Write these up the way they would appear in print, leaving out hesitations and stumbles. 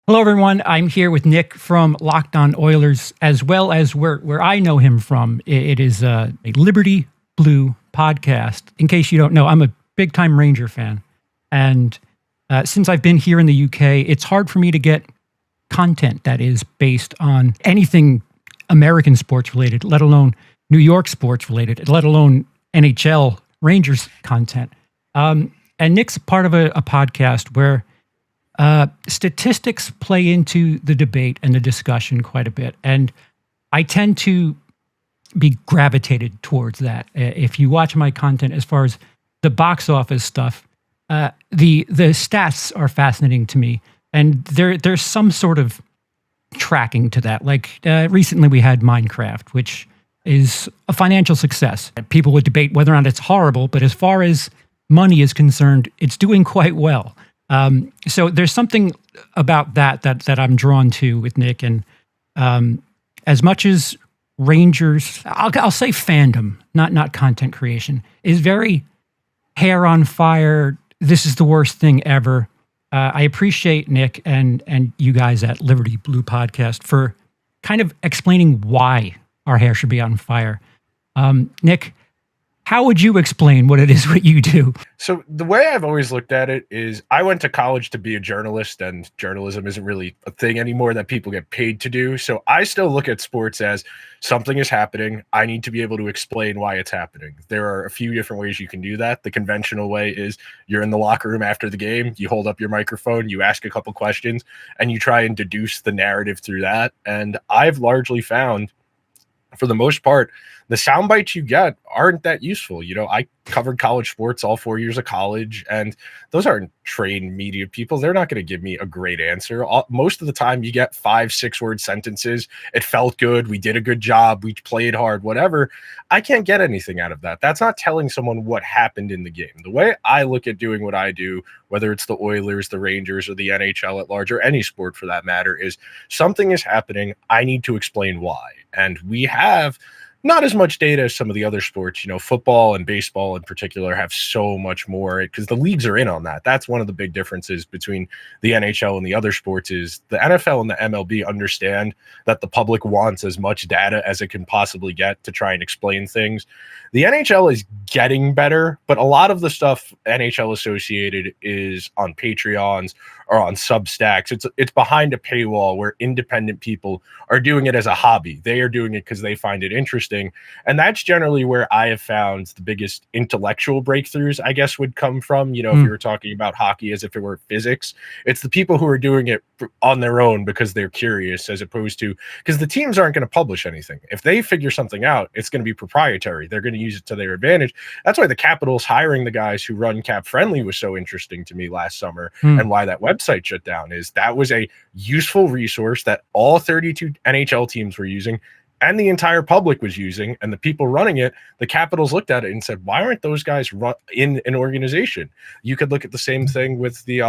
Hello, everyone. I'm here with Nick from Locked On Oilers, as well as where I know him from. It is a Liberty Blue podcast. In case you don't know, I'm a big-time Ranger fan. And since I've been here in the UK, it's hard for me to get content that is based on anything American sports related, let alone New York sports related, let alone NHL Rangers content. And Nick's part of a podcast where statistics play into the debate and the discussion quite a bit. And I tend to be gravitated towards that. If you watch my content as far as the box office stuff, the stats are fascinating to me. And there's some sort of tracking to that. Like recently we had Minecraft, which is a financial success. People would debate whether or not it's horrible, but as far as money is concerned, it's doing quite well. So there's something about that I'm drawn to with Nick. And as much as Rangers, I'll say fandom, not content creation, is very hair on fire. This is the worst thing ever. I appreciate Nick and you guys at Liberty Blue Podcast for kind of explaining why our hair should be on fire. Nick, how would you explain what it is what you do? So the way I've always looked at it is I went to college to be a journalist, and journalism isn't really a thing anymore that people get paid to do. So I still look at sports as something is happening. I need to be able to explain why it's happening. There are a few different ways you can do that. The conventional way is you're in the locker room after the game, you hold up your microphone, you ask a couple questions, and you try and deduce the narrative through that. And I've largely found, for the most part, the sound bites you get aren't that useful. You know, I covered college sports all 4 years of college, and those aren't trained media people. They're not going to give me a great answer. Most of the time you get 5-6 word sentences. It felt good. We did a good job. We played hard, whatever. I can't get anything out of that. That's not telling someone what happened in the game. The way I look at doing what I do, whether it's the Oilers, the Rangers, or the NHL at large, or any sport for that matter, is something is happening. I need to explain why. And we have not as much data as some of the other sports. You know, football and baseball in particular have so much more because the leagues are in on that. That's one of the big differences between the NHL and the other sports is the NFL and the MLB understand that the public wants as much data as it can possibly get to try and explain things. The NHL is getting better, but a lot of the stuff NHL associated is on Patreons or on Substacks. It's behind a paywall where independent people are doing it as a hobby. They are doing it because they find it interesting. And that's generally where I have found the biggest intellectual breakthroughs, I guess, would come from. You know, if you were talking about hockey as if it were physics, it's the people who are doing it on their own because they're curious, as opposed to, because the teams aren't going to publish anything. If they figure something out, it's going to be proprietary. They're going to use it to their advantage. That's why the Capitals hiring the guys who run Cap Friendly was so interesting to me last summer, and why that website shut down is that was a useful resource that all 32 NHL teams were using and the entire public was using, and the people running it, the Capitals looked at it and said, why aren't those guys in an organization? You could look at the same thing with the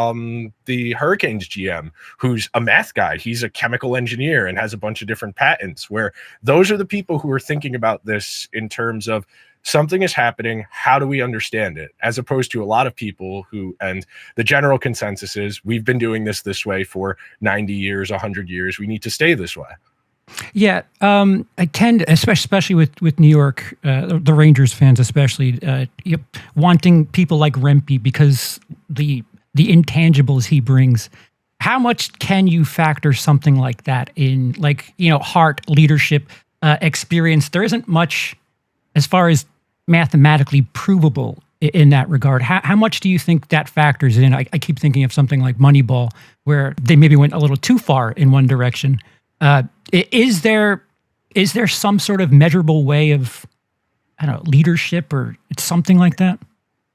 Hurricanes GM, who's a math guy. He's a chemical engineer and has a bunch of different patents, where those are the people who are thinking about this in terms of something is happening. How do we understand it? As opposed to a lot of people who, and the general consensus is, we've been doing this way for 90 years, 100 years. We need to stay this way. Yeah, I tend, especially with New York, the Rangers fans especially, wanting people like Rempe because the intangibles he brings. How much can you factor something like that in, like, you know, heart, leadership, experience? There isn't much as far as mathematically provable in that regard. How much do you think that factors in? I keep thinking of something like Moneyball, where they maybe went a little too far in one direction. Is there some sort of measurable way of, I don't know, leadership or something like that?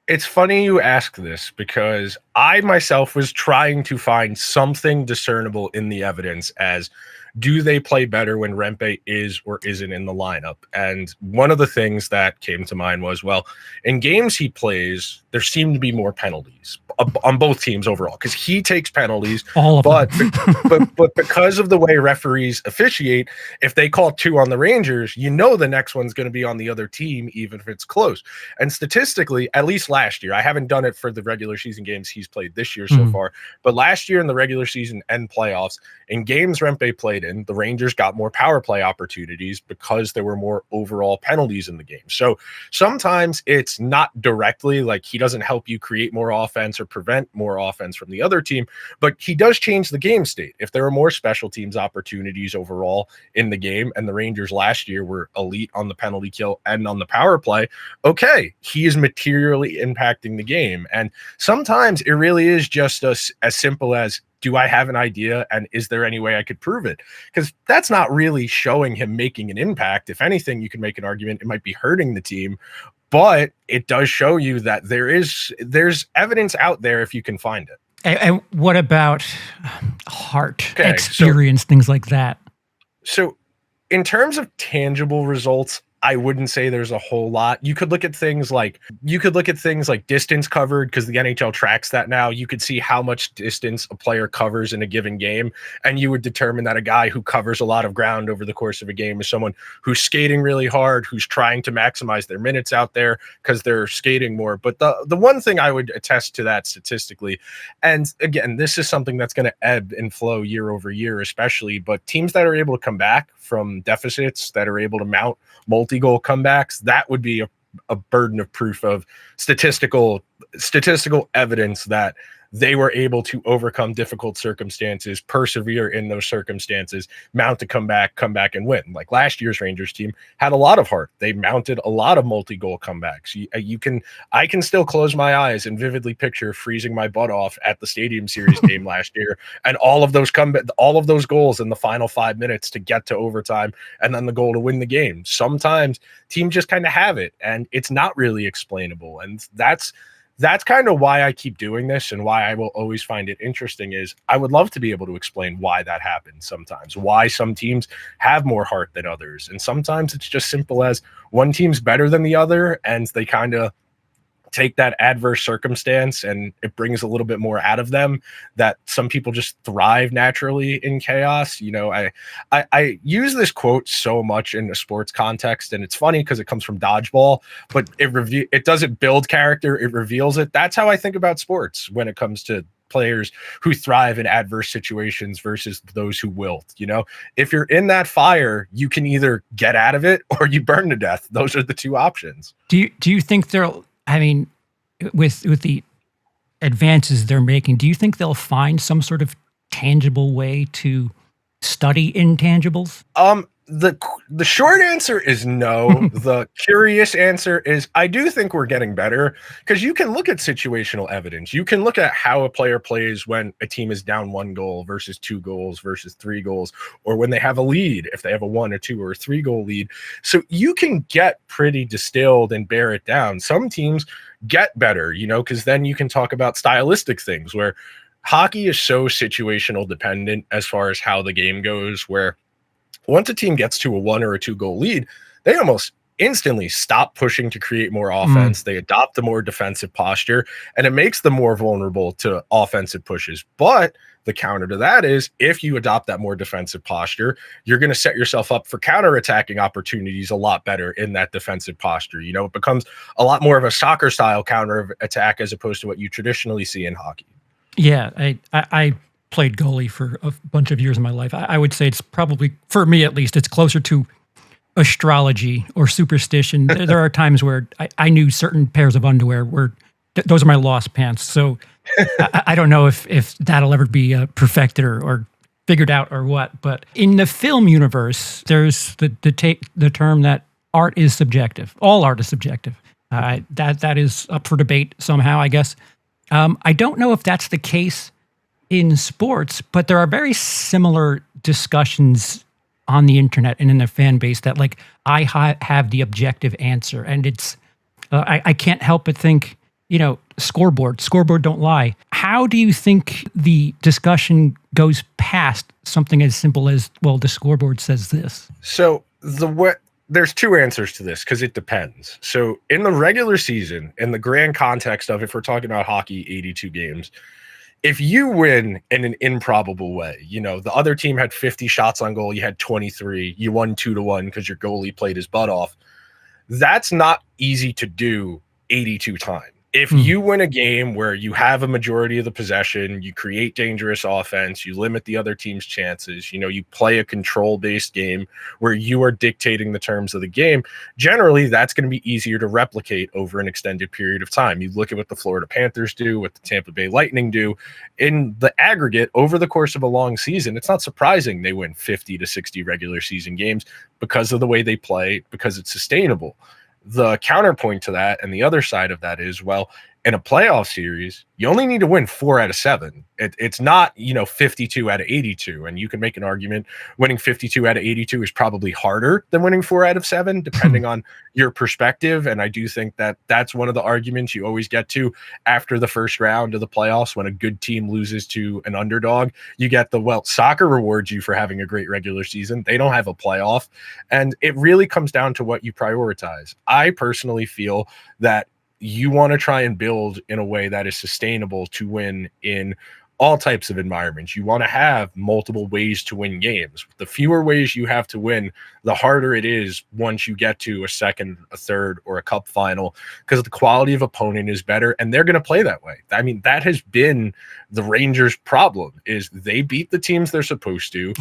It's funny you ask this, because I myself was trying to find something discernible in the evidence as, do they play better when Rempe is or isn't in the lineup? And one of the things that came to mind was, well, in games he plays, there seem to be more penalties. on both teams overall, because he takes penalties. All of them. but because of the way referees officiate, if they call 2 on the Rangers, the next one's going to be on the other team, even if it's close. And statistically, at least last year, I haven't done it for the regular season games he's played this year so far, but last year in the regular season and playoffs, in games Rempe played in, the Rangers got more power play opportunities because there were more overall penalties in the game. So sometimes it's not directly like he doesn't help you create more offense or prevent more offense from the other team, but he does change the game state. If there are more special teams opportunities overall in the game, and the Rangers last year were elite on the penalty kill and on the power play, okay, he is materially impacting the game. And sometimes it really is just as simple as, do I have an idea, and is there any way I could prove it? Because that's not really showing him making an impact. If anything, you can make an argument it might be hurting the team, but it does show you that there's evidence out there if you can find it. And what about heart, experience, things like that? So in terms of tangible results, I wouldn't say there's a whole lot. You could look at things like distance covered, because the NHL tracks that now. You could see how much distance a player covers in a given game, and you would determine that a guy who covers a lot of ground over the course of a game is someone who's skating really hard, who's trying to maximize their minutes out there because they're skating more. But the one thing I would attest to that statistically, and again, this is something that's going to ebb and flow year over year, especially, but teams that are able to come back from deficits, that are able to mount multi-goal comebacks, that would be a burden of proof of statistical evidence that they were able to overcome difficult circumstances, persevere in those circumstances, mount to come back and win. Like last year's Rangers team had a lot of heart. They mounted a lot of multi-goal comebacks. I can still close my eyes and vividly picture freezing my butt off at the Stadium Series game last year, and all of those goals in the final 5 minutes to get to overtime, and then the goal to win the game. Sometimes teams just kind of have it, and it's not really explainable. And that's kind of why I keep doing this, and why I will always find it interesting. Is I would love to be able to explain why that happens sometimes, why some teams have more heart than others. And sometimes it's just simple as one team's better than the other, and they kind of take that adverse circumstance and it brings a little bit more out of them, that some people just thrive naturally in chaos. I use this quote so much in a sports context, and it's funny because it comes from Dodgeball, but it doesn't build character, it reveals it. That's how I think about sports when it comes to players who thrive in adverse situations versus those who wilt. If you're in that fire, you can either get out of it or you burn to death. Those are the two options. Do you think with the advances they're making, do you think they'll find some sort of tangible way to study intangibles? The short answer is no. The curious answer is I do think we're getting better, because you can look at situational evidence. You can look at how a player plays when a team is down 1 goal versus 2 goals versus 3 goals, or when they have a lead, if they have a 1 or 2 or 3 goal lead. So you can get pretty distilled and bear it down. Some teams get better, because then you can talk about stylistic things, where hockey is so situational dependent as far as how the game goes, where once a team gets to a 1 or a 2 goal lead, they almost instantly stop pushing to create more offense. They adopt a more defensive posture, and it makes them more vulnerable to offensive pushes. But the counter to that is, if you adopt that more defensive posture, you're going to set yourself up for counterattacking opportunities a lot better in that defensive posture. It becomes a lot more of a soccer style counter attack as opposed to what you traditionally see in hockey. Yeah, I played goalie for a bunch of years of my life. I would say it's probably, for me at least, it's closer to astrology or superstition. There are times where I knew certain pairs of underwear were, those are my lost pants. So I don't know if that'll ever be perfected or figured out or what. But in the film universe, there's the term that art is subjective. All art is subjective. That is up for debate somehow, I guess. I don't know if that's the case in sports, but there are very similar discussions on the internet and in the fan base that, like, I have the objective answer, and it's I can't help but think, scoreboard don't lie. How do you think the discussion goes past something as simple as, well, the scoreboard says this? So there's two answers to this because it depends. So in the regular season, in the grand context of, if we're talking about hockey, 82 games, if you win in an improbable way, the other team had 50 shots on goal, you had 23, you won 2-1 because your goalie played his butt off. That's not easy to do 82 times. If you win a game where you have a majority of the possession, you create dangerous offense, you limit the other team's chances, you play a control-based game where you are dictating the terms of the game, generally that's going to be easier to replicate over an extended period of time. You look at what the Florida Panthers do, what the Tampa Bay Lightning do. In the aggregate, over the course of a long season, it's not surprising they win 50 to 60 regular season games because of the way they play, because it's sustainable. The counterpoint to that and the other side of that is, well, in a playoff series, you only need to win 4 out of 7. It's not, 52 out of 82. And you can make an argument winning 52 out of 82 is probably harder than winning 4 out of 7, depending on your perspective. And I do think that that's one of the arguments you always get to after the first round of the playoffs. When a good team loses to an underdog, you get soccer rewards you for having a great regular season. They don't have a playoff. And it really comes down to what you prioritize. I personally feel that you want to try and build in a way that is sustainable to win in all types of environments. You want to have multiple ways to win games. The fewer ways you have to win, the harder it is once you get to a second, a third, or a cup final, because the quality of opponent is better and they're going to play that way. I mean, that has been the Rangers' problem, is they beat the teams they're supposed to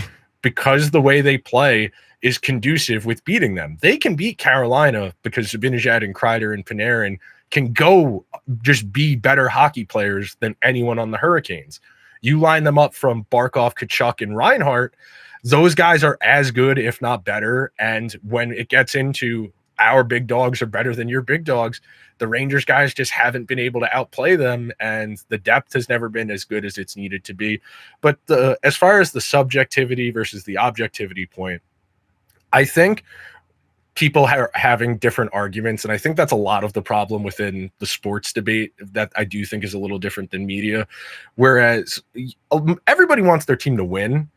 because the way they play is conducive with beating them. They can beat Carolina because Zibanejad and Kreider and Panarin can go just be better hockey players than anyone on the Hurricanes. You line them up from Barkov, Tkachuk, and Reinhart, those guys are as good, if not better. And when it gets into our big dogs are better than your big dogs, the Rangers guys just haven't been able to outplay them, and the depth has never been as good as it's needed to be. But as far as the subjectivity versus the objectivity point, I think people are having different arguments, and I think that's a lot of the problem within the sports debate that I do think is a little different than media. Whereas everybody wants their team to win,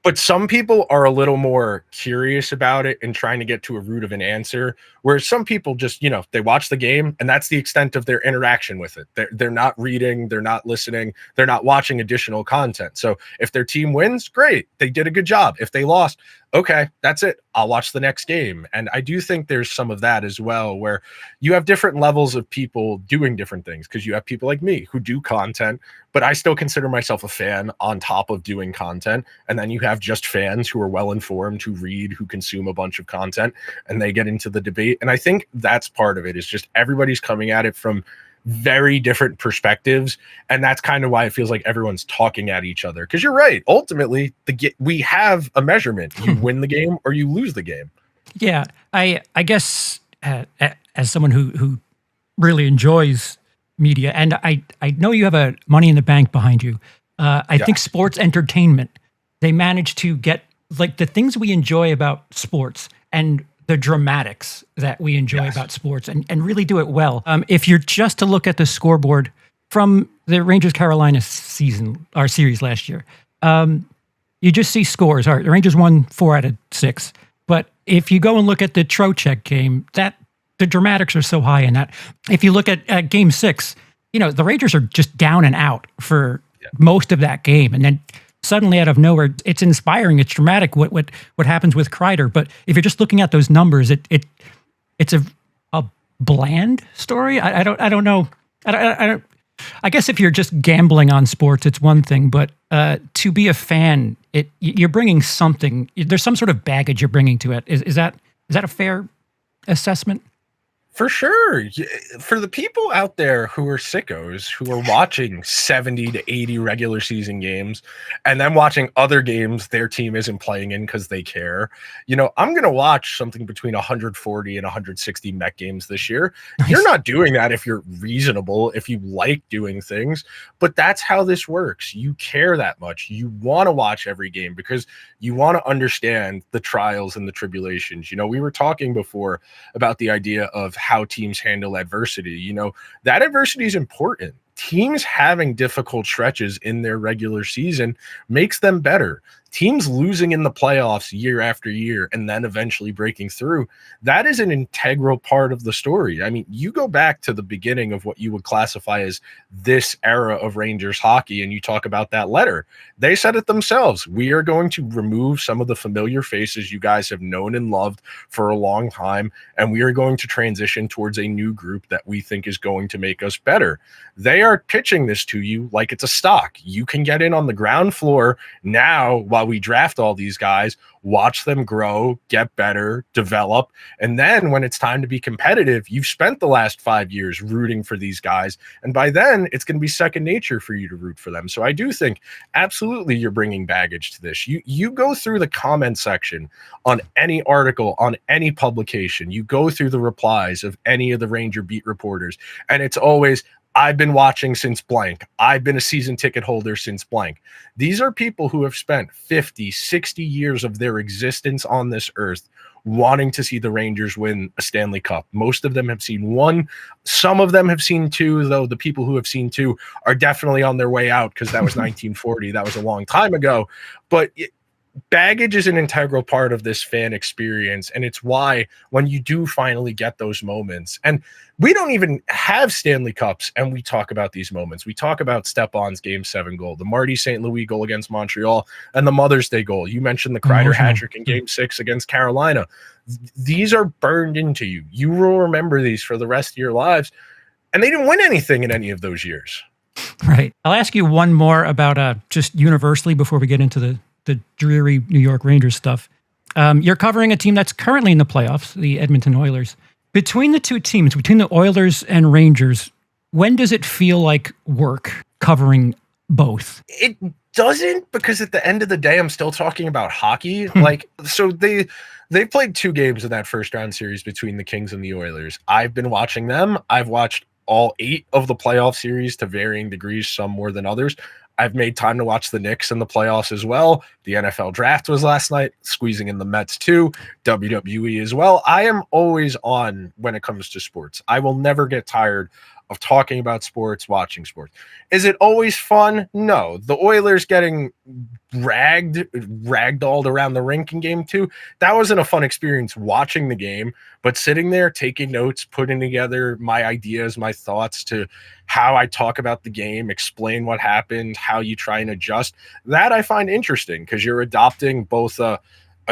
but some people are a little more curious about it and trying to get to a root of an answer, whereas some people just, they watch the game and that's the extent of their interaction with it. They're not reading, they're not listening, they're not watching additional content. So if their team wins, great, they did a good job. If they lost, okay, that's it, I'll watch the next game. And I do think there's some of that as well, where you have different levels of people doing different things, because you have people like me who do content, but I still consider myself a fan on top of doing content. And then you have just fans who are well-informed, who read, who consume a bunch of content, and they get into the debate. And I think that's part of it, is just everybody's coming at it from very different perspectives, and that's kind of why it feels like everyone's talking at each other. Because you're right, ultimately we have a measurement: you win the game or you lose the game. Yeah, I guess as someone who really enjoys media, and I know you have a Money in the Bank behind you. I think sports entertainment, they manage to get like the things we enjoy about sports and the dramatics that we enjoy about sports, and really do it well. If you're just to look at the scoreboard from the Rangers-Carolina series last year, you just see scores. All right, the Rangers won 4 out of 6. But if you go and look at the Trocheck game, the dramatics are so high in that. If you look at Game 6, the Rangers are just down and out for most of that game. And then suddenly out of nowhere, it's inspiring, it's dramatic what happens with Kreider. But if you're just looking at those numbers, it's a bland story. I don't know. I guess if you're just gambling on sports, it's one thing, but to be a fan, you're bringing something. There's some sort of baggage you're bringing to it. Is that a fair assessment? For sure. For the people out there who are sickos, who are watching 70 to 80 regular season games and then watching other games their team isn't playing in because they care, I'm going to watch something between 140 and 160 Met games this year. Nice. You're not doing that if you're reasonable, if you like doing things, but that's how this works. You care that much. You want to watch every game because you want to understand the trials and the tribulations. We were talking before about the idea of how teams handle adversity. That adversity is important. Teams having difficult stretches in their regular season makes them better. teams losing in the playoffs year after year and then eventually breaking through, that is an integral part of the story. I mean, you go back to the beginning of what you would classify as this era of Rangers hockey, and you talk about that letter. They said it themselves. We are going to remove some of the familiar faces you guys have known and loved for a long time, and we are going to transition towards a new group that we think is going to make us better. They are pitching this to you like it's a stock. You can get in on the ground floor now while we draft all these guys, watch them grow, get better, develop. And then when it's time to be competitive, you've spent the last 5 years rooting for these guys. And by then it's going to be second nature for you to root for them. So I do think absolutely you're bringing baggage to this. You go through the comment section on any article, on any publication, you go through the replies of any of the Ranger beat reporters, and it's always, I've been watching since blank. I've been a season ticket holder since blank. These are people who have spent 50, 60 years of their existence on this earth wanting to see the Rangers win a Stanley Cup. Most of them have seen one. Some of them have seen two, though the people who have seen two are definitely on their way out because that was 1940. That was a long time ago. But baggage is an integral part of this fan experience, and it's why when you do finally get those moments, and we don't even have Stanley Cups, and we talk about these moments. We talk about Stepan's Game 7 goal, the Marty St. Louis goal against Montreal, and the Mother's Day goal. You mentioned the Kreider hat trick in Game 6 against Carolina. These are burned into you. You will remember these for the rest of your lives, and they didn't win anything in any of those years. Right. I'll ask you one more about just universally before we get into the dreary New York Rangers stuff. You're covering a team that's currently in the playoffs, the Edmonton Oilers. Between the two teams, between the Oilers and Rangers, when does it feel like work covering both? It doesn't, because at the end of the day, I'm still talking about hockey. So they played 2 games in that first round series between the Kings and the Oilers. I've been watching them. I've watched all 8 of the playoff series to varying degrees, some more than others. I've made time to watch the Knicks in the playoffs as well. The NFL draft was last night, squeezing in the Mets too, WWE as well. I am always on when it comes to sports. I will never get tired of talking about sports, watching sports. Is it always fun? No. The Oilers getting ragdolled around the rink in Game 2, that wasn't a fun experience watching the game, but sitting there, taking notes, putting together my ideas, my thoughts to how I talk about the game, explain what happened, how you try and adjust, that I find interesting because you're adopting both a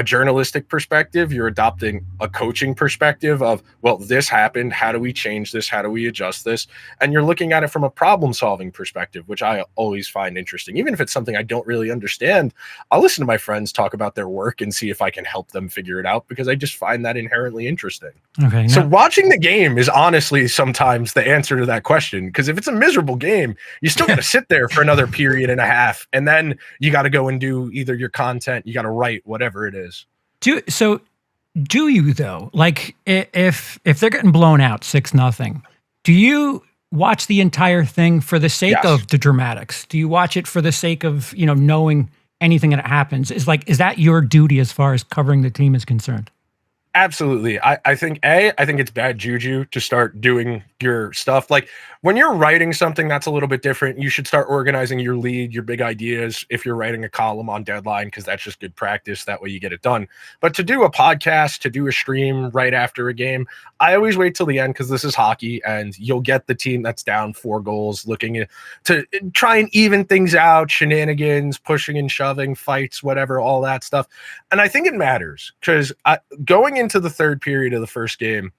journalistic perspective, you're adopting a coaching perspective of, well, this happened, how do we change this, how do we adjust this, and you're looking at it from a problem solving perspective, which I always find interesting. Even if it's something I don't really understand, I'll listen to my friends talk about their work and see if I can help them figure it out, because I just find that inherently interesting. Okay. So watching the game is honestly sometimes the answer to that question, because if it's a miserable game, you still got to sit there for another period and a half, and then you got to go and do either your content, you got to write, whatever it is. Do you though? Like if they're getting blown out 6-0, do you watch the entire thing for the sake of the dramatics? Do you watch it for the sake of, knowing anything that happens? Is that your duty as far as covering the team is concerned? Absolutely. I think it's bad juju to start doing your stuff. Like when you're writing something that's a little bit different, you should start organizing your lead, your big ideas. If you're writing a column on deadline, because that's just good practice. That way you get it done. But to do a podcast, to do a stream right after a game, I always wait till the end, because this is hockey and you'll get the team that's down 4 goals looking to try and even things out, shenanigans, pushing and shoving, fights, whatever, all that stuff. And I think it matters because going into the third period of the first game,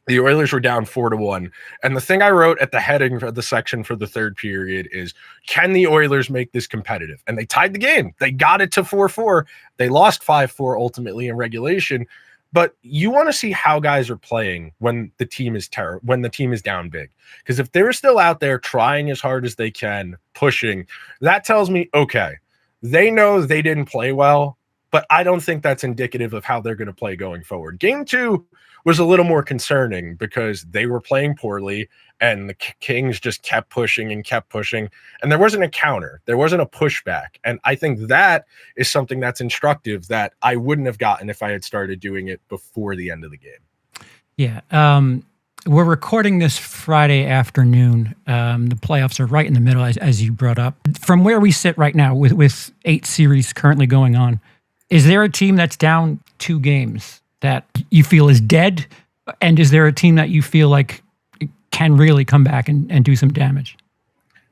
the Oilers were down 4-1. And the thing I wrote at the heading for the section for the third period is, can the Oilers make this competitive? And they tied the game. They got it to 4-4. They lost 5-4 ultimately in regulation. But you want to see how guys are playing when the team is when the team is down big. Because if they're still out there trying as hard as they can, pushing, that tells me, okay, they know they didn't play well, but I don't think that's indicative of how they're going to play going forward. Game 2 was a little more concerning because they were playing poorly and the Kings just kept pushing, and there wasn't a counter. There wasn't a pushback. And I think that is something that's instructive that I wouldn't have gotten if I had started doing it before the end of the game. Yeah. we're recording this Friday afternoon. The playoffs are right in the middle, as you brought up. From where we sit right now, with 8 series currently going on, is there a team that's down 2 games that you feel is dead? And is there a team that you feel like can really come back and do some damage?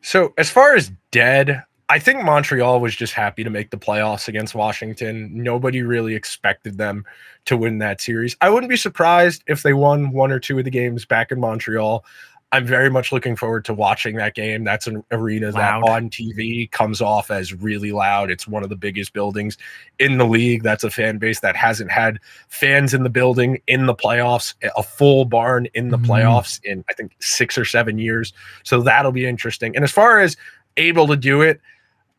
So as far as dead, I think Montreal was just happy to make the playoffs against Washington. Nobody really expected them to win that series. I wouldn't be surprised if they won 1 or 2 of the games back in Montreal. I'm very much looking forward to watching that game. That's an arena that on TV comes off as really loud. It's one of the biggest buildings in the league. That's a fan base that hasn't had fans in the building in the playoffs, a full barn in the playoffs in, I think, 6 or 7 years. So that'll be interesting. And as far as able to do it,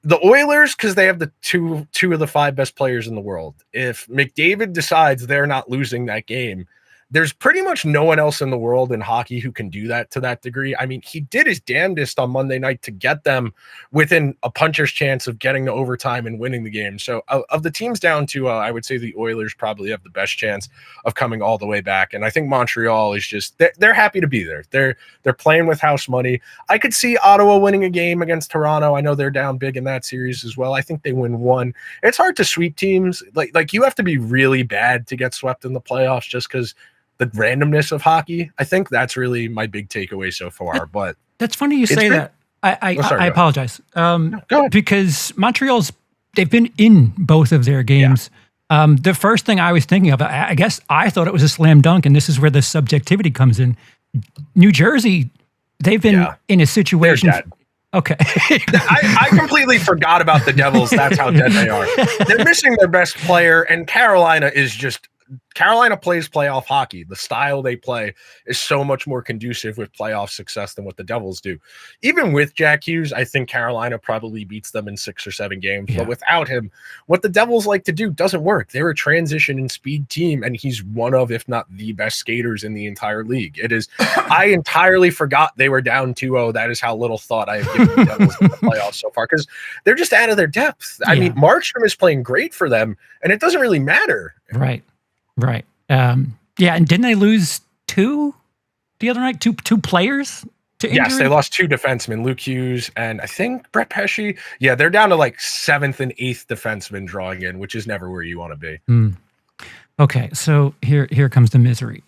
the Oilers, because they have the two of the 5 best players in the world. If McDavid decides they're not losing that game, there's pretty much no one else in the world in hockey who can do that to that degree. I mean, he did his damnedest on Monday night to get them within a puncher's chance of getting to overtime and winning the game. So of the teams down to, I would say the Oilers probably have the best chance of coming all the way back. And I think Montreal is just, they're happy to be there. They're playing with house money. I could see Ottawa winning a game against Toronto. I know they're down big in that series as well. I think they win 1. It's hard to sweep teams. Like you have to be really bad to get swept in the playoffs just because the randomness of hockey. I think that's really my big takeaway so far. But that's funny you say that. I apologize. No, go ahead. Because Montreal's, they've been in both of their games. Yeah. The first thing I was thinking of, I guess I thought it was a slam dunk, and this is where the subjectivity comes in. New Jersey, they've been in a situation. They're dead. Okay. I completely forgot about the Devils. That's how dead they are. They're missing their best player, and Carolina plays playoff hockey. The style they play is so much more conducive with playoff success than what the Devils do. Even with Jack Hughes, I think Carolina probably beats them in 6 or 7 games. Yeah. But without him, what the Devils like to do doesn't work. They're a transition and speed team, and he's one of, if not the best skaters in the entire league. It is. I entirely forgot they were down 2-0. That is how little thought I have given the Devils in the playoffs so far, because they're just out of their depth. I mean, Markstrom is playing great for them, and it doesn't really matter. Right. And didn't they lose 2 the other night? Two players to injury? Yes, they lost 2 defensemen, Luke Hughes and I think Brett Pesce. Yeah, they're down to like 7th and 8th defensemen drawing in, which is never where you want to be. Okay, so here comes the misery.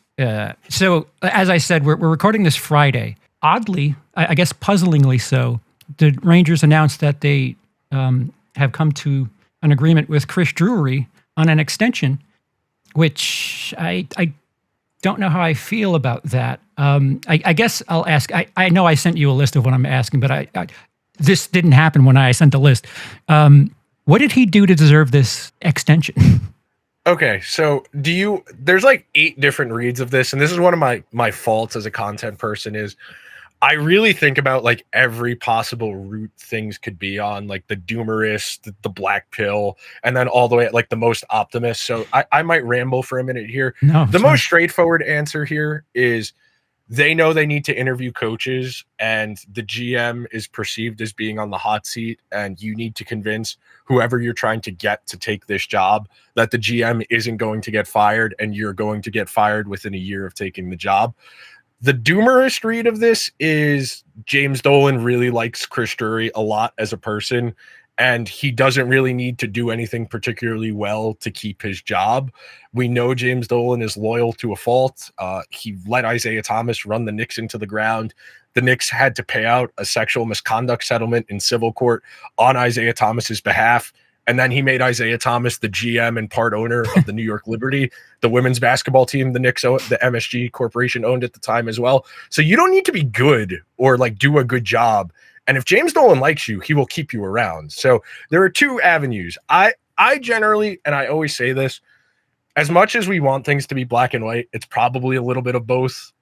So as I said, we're recording this Friday. Oddly, I guess puzzlingly so, the Rangers announced that they have come to an agreement with Chris Drury on an extension, which I don't know how I feel about that. I guess I'll ask. I know I sent you a list of what I'm asking, but this didn't happen when I sent the list. What did he do to deserve this extension? Okay, so there's like 8 different reads of this, and this is one of my faults as a content person is I really think about like every possible route things could be on, like the doomerist, the black pill, and then all the way at like the most optimist. So I might ramble for a minute here. No, the most straightforward answer here is they know they need to interview coaches, and the GM is perceived as being on the hot seat, and you need to convince whoever you're trying to get to take this job that the GM isn't going to get fired, and you're going to get fired within a year of taking the job. The doomerist read of this is James Dolan really likes Chris Drury a lot as a person, and he doesn't really need to do anything particularly well to keep his job. We know James Dolan is loyal to a fault. He let Isaiah Thomas run the Knicks into the ground. The Knicks had to pay out a sexual misconduct settlement in civil court on Isaiah Thomas's behalf. And then he made Isaiah Thomas the GM and part owner of the New York Liberty, the women's basketball team the Knicks, the MSG Corporation owned at the time as well. So you don't need to be good or like do a good job. And if James Dolan likes you, he will keep you around. So there are 2 avenues. I generally, and I always say this, as much as we want things to be black and white, it's probably a little bit of both.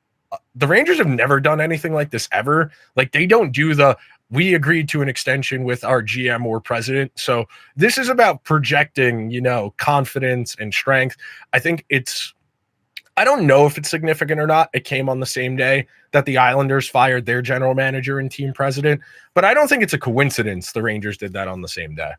The Rangers have never done anything like this ever. Like they don't do we agreed to an extension with our GM or president. So this is about projecting, confidence and strength. I think I don't know if it's significant or not. It came on the same day that the Islanders fired their general manager and team president, but I don't think it's a coincidence the Rangers did that on the same day.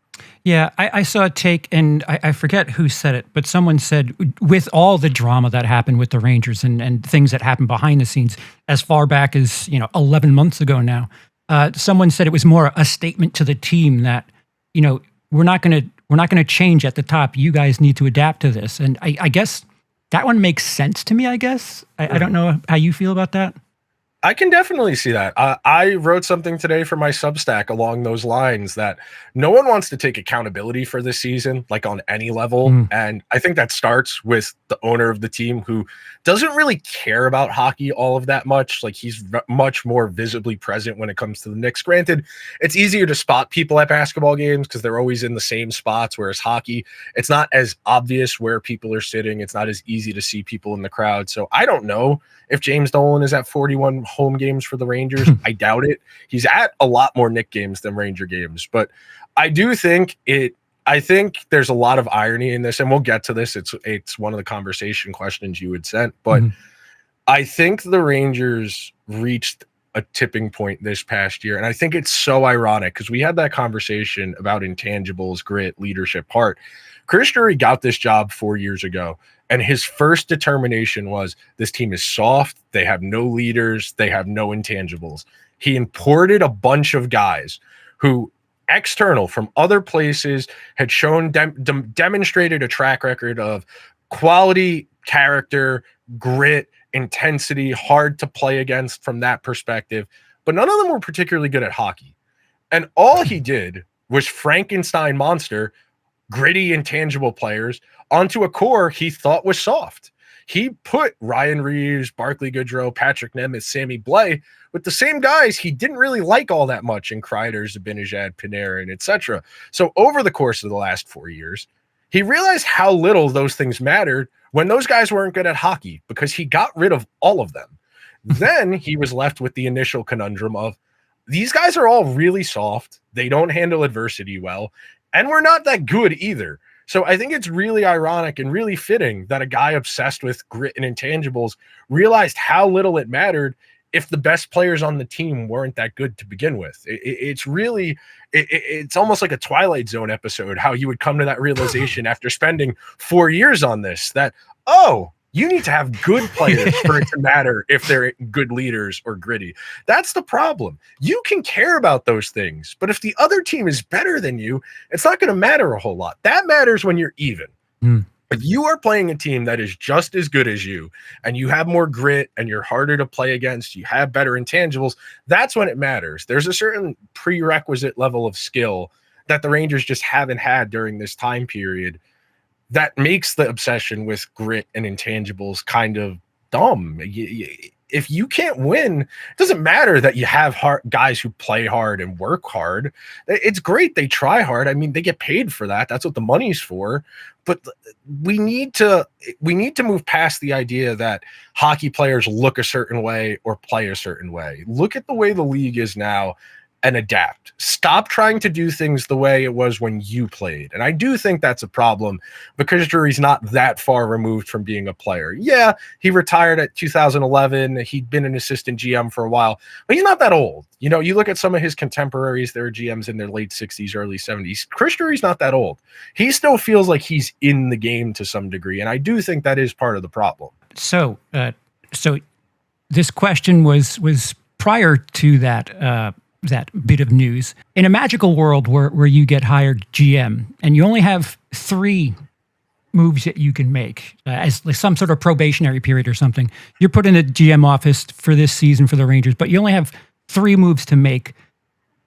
Yeah, I saw a take, and I forget who said it, but someone said with all the drama that happened with the Rangers and things that happened behind the scenes as far back as 11 months ago now, someone said it was more a statement to the team that we're not gonna change at the top. You guys need to adapt to this, and I guess that one makes sense to me. I guess I don't know how you feel about that. I can definitely see that. I wrote something today for my Substack along those lines that no one wants to take accountability for this season, like on any level. And I think that starts with the owner of the team who doesn't really care about hockey all of that much. Like he's much more visibly present when it comes to the Knicks. Granted, it's easier to spot people at basketball games because they're always in the same spots, whereas hockey, it's not as obvious where people are sitting. It's not as easy to see people in the crowd. So I don't know if James Dolan is at 41 home games for the Rangers. I doubt it. He's at a lot more Knick games than Ranger games, but I do think I think there's a lot of irony in this, and we'll get to this. It's one of the conversation questions you had sent, but I think the Rangers reached a tipping point this past year, and I think it's so ironic because we had that conversation about intangibles, grit, leadership, heart. Chris Drury got this job 4 years ago, and his first determination was this team is soft. They have no leaders. They have no intangibles. He imported a bunch of guys who external from other places had shown demonstrated a track record of quality, character, grit, intensity, hard to play against from that perspective. But none of them were particularly good at hockey. And all he did was Frankenstein monster gritty, intangible players onto a core he thought was soft. He put Ryan Reeves, Barclay Goodrow, Patrick Nemeth, Sammy Blais with the same guys he didn't really like all that much in Kreider, Zibanejad, Panarin, etc. So over the course of the last 4 years, he realized how little those things mattered when those guys weren't good at hockey because he got rid of all of them. Then he was left with the initial conundrum of these guys are all really soft. They don't handle adversity well. And we're not that good either. So I think it's really ironic and really fitting that a guy obsessed with grit and intangibles realized how little it mattered if the best players on the team weren't that good to begin with. It's really, it's almost like a Twilight Zone episode, how you would come to that realization after spending 4 years on this, that, oh, you need to have good players for it to matter if they're good leaders or gritty. That's the problem. You can care about those things, but if the other team is better than you, it's not going to matter a whole lot. That matters when you're even. If you are playing a team that is just as good as you and you have more grit and you're harder to play against, you have better intangibles, that's when it matters. There's a certain prerequisite level of skill that the Rangers just haven't had during this time period that makes the obsession with grit and intangibles kind of dumb. If you can't win, it doesn't matter that you have guys who play hard and work hard. It's great they try hard. I mean, they get paid for that. That's what the money's for. But we need to move past the idea that hockey players look a certain way or play a certain way. Look at the way the league is now and adapt. Stop trying to do things the way it was when you played. And I do think that's a problem because Drury's not that far removed from being a player. Yeah, he retired at 2011. He'd been an assistant GM for a while, but he's not that old. You know, you look at some of his contemporaries, they're GMs in their late 60s, early 70s. Chris Drury's not that old. He still feels like he's in the game to some degree. And I do think that is part of the problem. So this question was prior to that bit of news. In a magical world where you get hired GM and you only have 3 moves that you can make as like some sort of probationary period or something, you're put in a GM office for this season for the Rangers, but you only have 3 moves to make.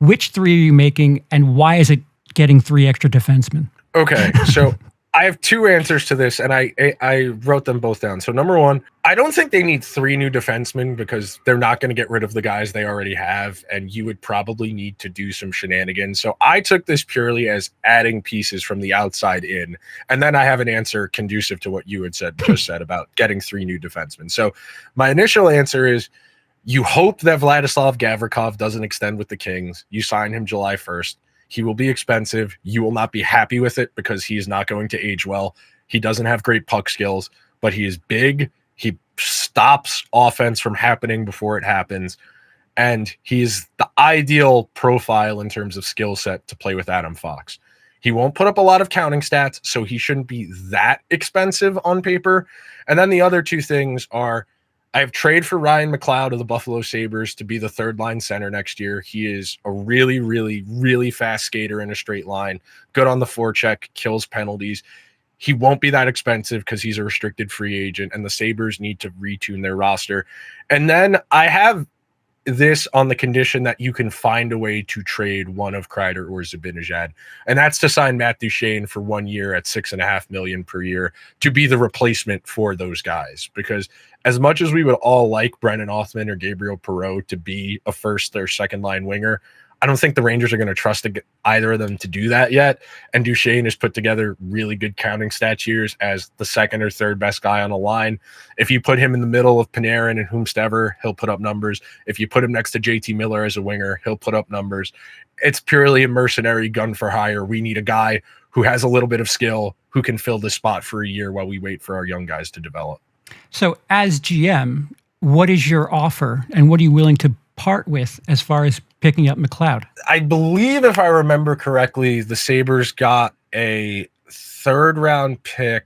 Which 3 are you making, and why is it getting 3 extra defensemen? Okay, so I have 2 answers to this, and I wrote them both down. So number 1, I don't think they need 3 new defensemen because they're not going to get rid of the guys they already have, and you would probably need to do some shenanigans. So I took this purely as adding pieces from the outside in, and then I have an answer conducive to what you had just said about getting 3 new defensemen. So my initial answer is you hope that Vladislav Gavrikov doesn't extend with the Kings. You sign him July 1st. He will be expensive. You will not be happy with it because he is not going to age well. He doesn't have great puck skills, but he is big. He stops offense from happening before it happens. And he's the ideal profile in terms of skill set to play with Adam Fox. He won't put up a lot of counting stats, so he shouldn't be that expensive on paper. And then the other two things are, I have trade for Ryan McLeod of the Buffalo Sabres to be the third line center next year. He is a really, really, really fast skater in a straight line, good on the forecheck, kills penalties. He won't be that expensive because he's a restricted free agent, and the Sabres need to retune their roster. And then I have this on the condition that you can find a way to trade one of Kreider or Zibanejad, and that's to sign Matt Duchene for 1 year at $6.5 million per year to be the replacement for those guys. Because as much as we would all like Brennan Othman or Gabriel Perreault to be a first or second line winger, I don't think the Rangers are going to trust either of them to do that yet. And Duchene has put together really good counting stats years as the second or third best guy on a line. If you put him in the middle of Panarin and whomstever, he'll put up numbers. If you put him next to JT Miller as a winger, he'll put up numbers. It's purely a mercenary gun for hire. We need a guy who has a little bit of skill who can fill this spot for a year while we wait for our young guys to develop. So as GM, what is your offer and what are you willing to part with as far as picking up McLeod? I believe, if I remember correctly, the Sabres got a third round pick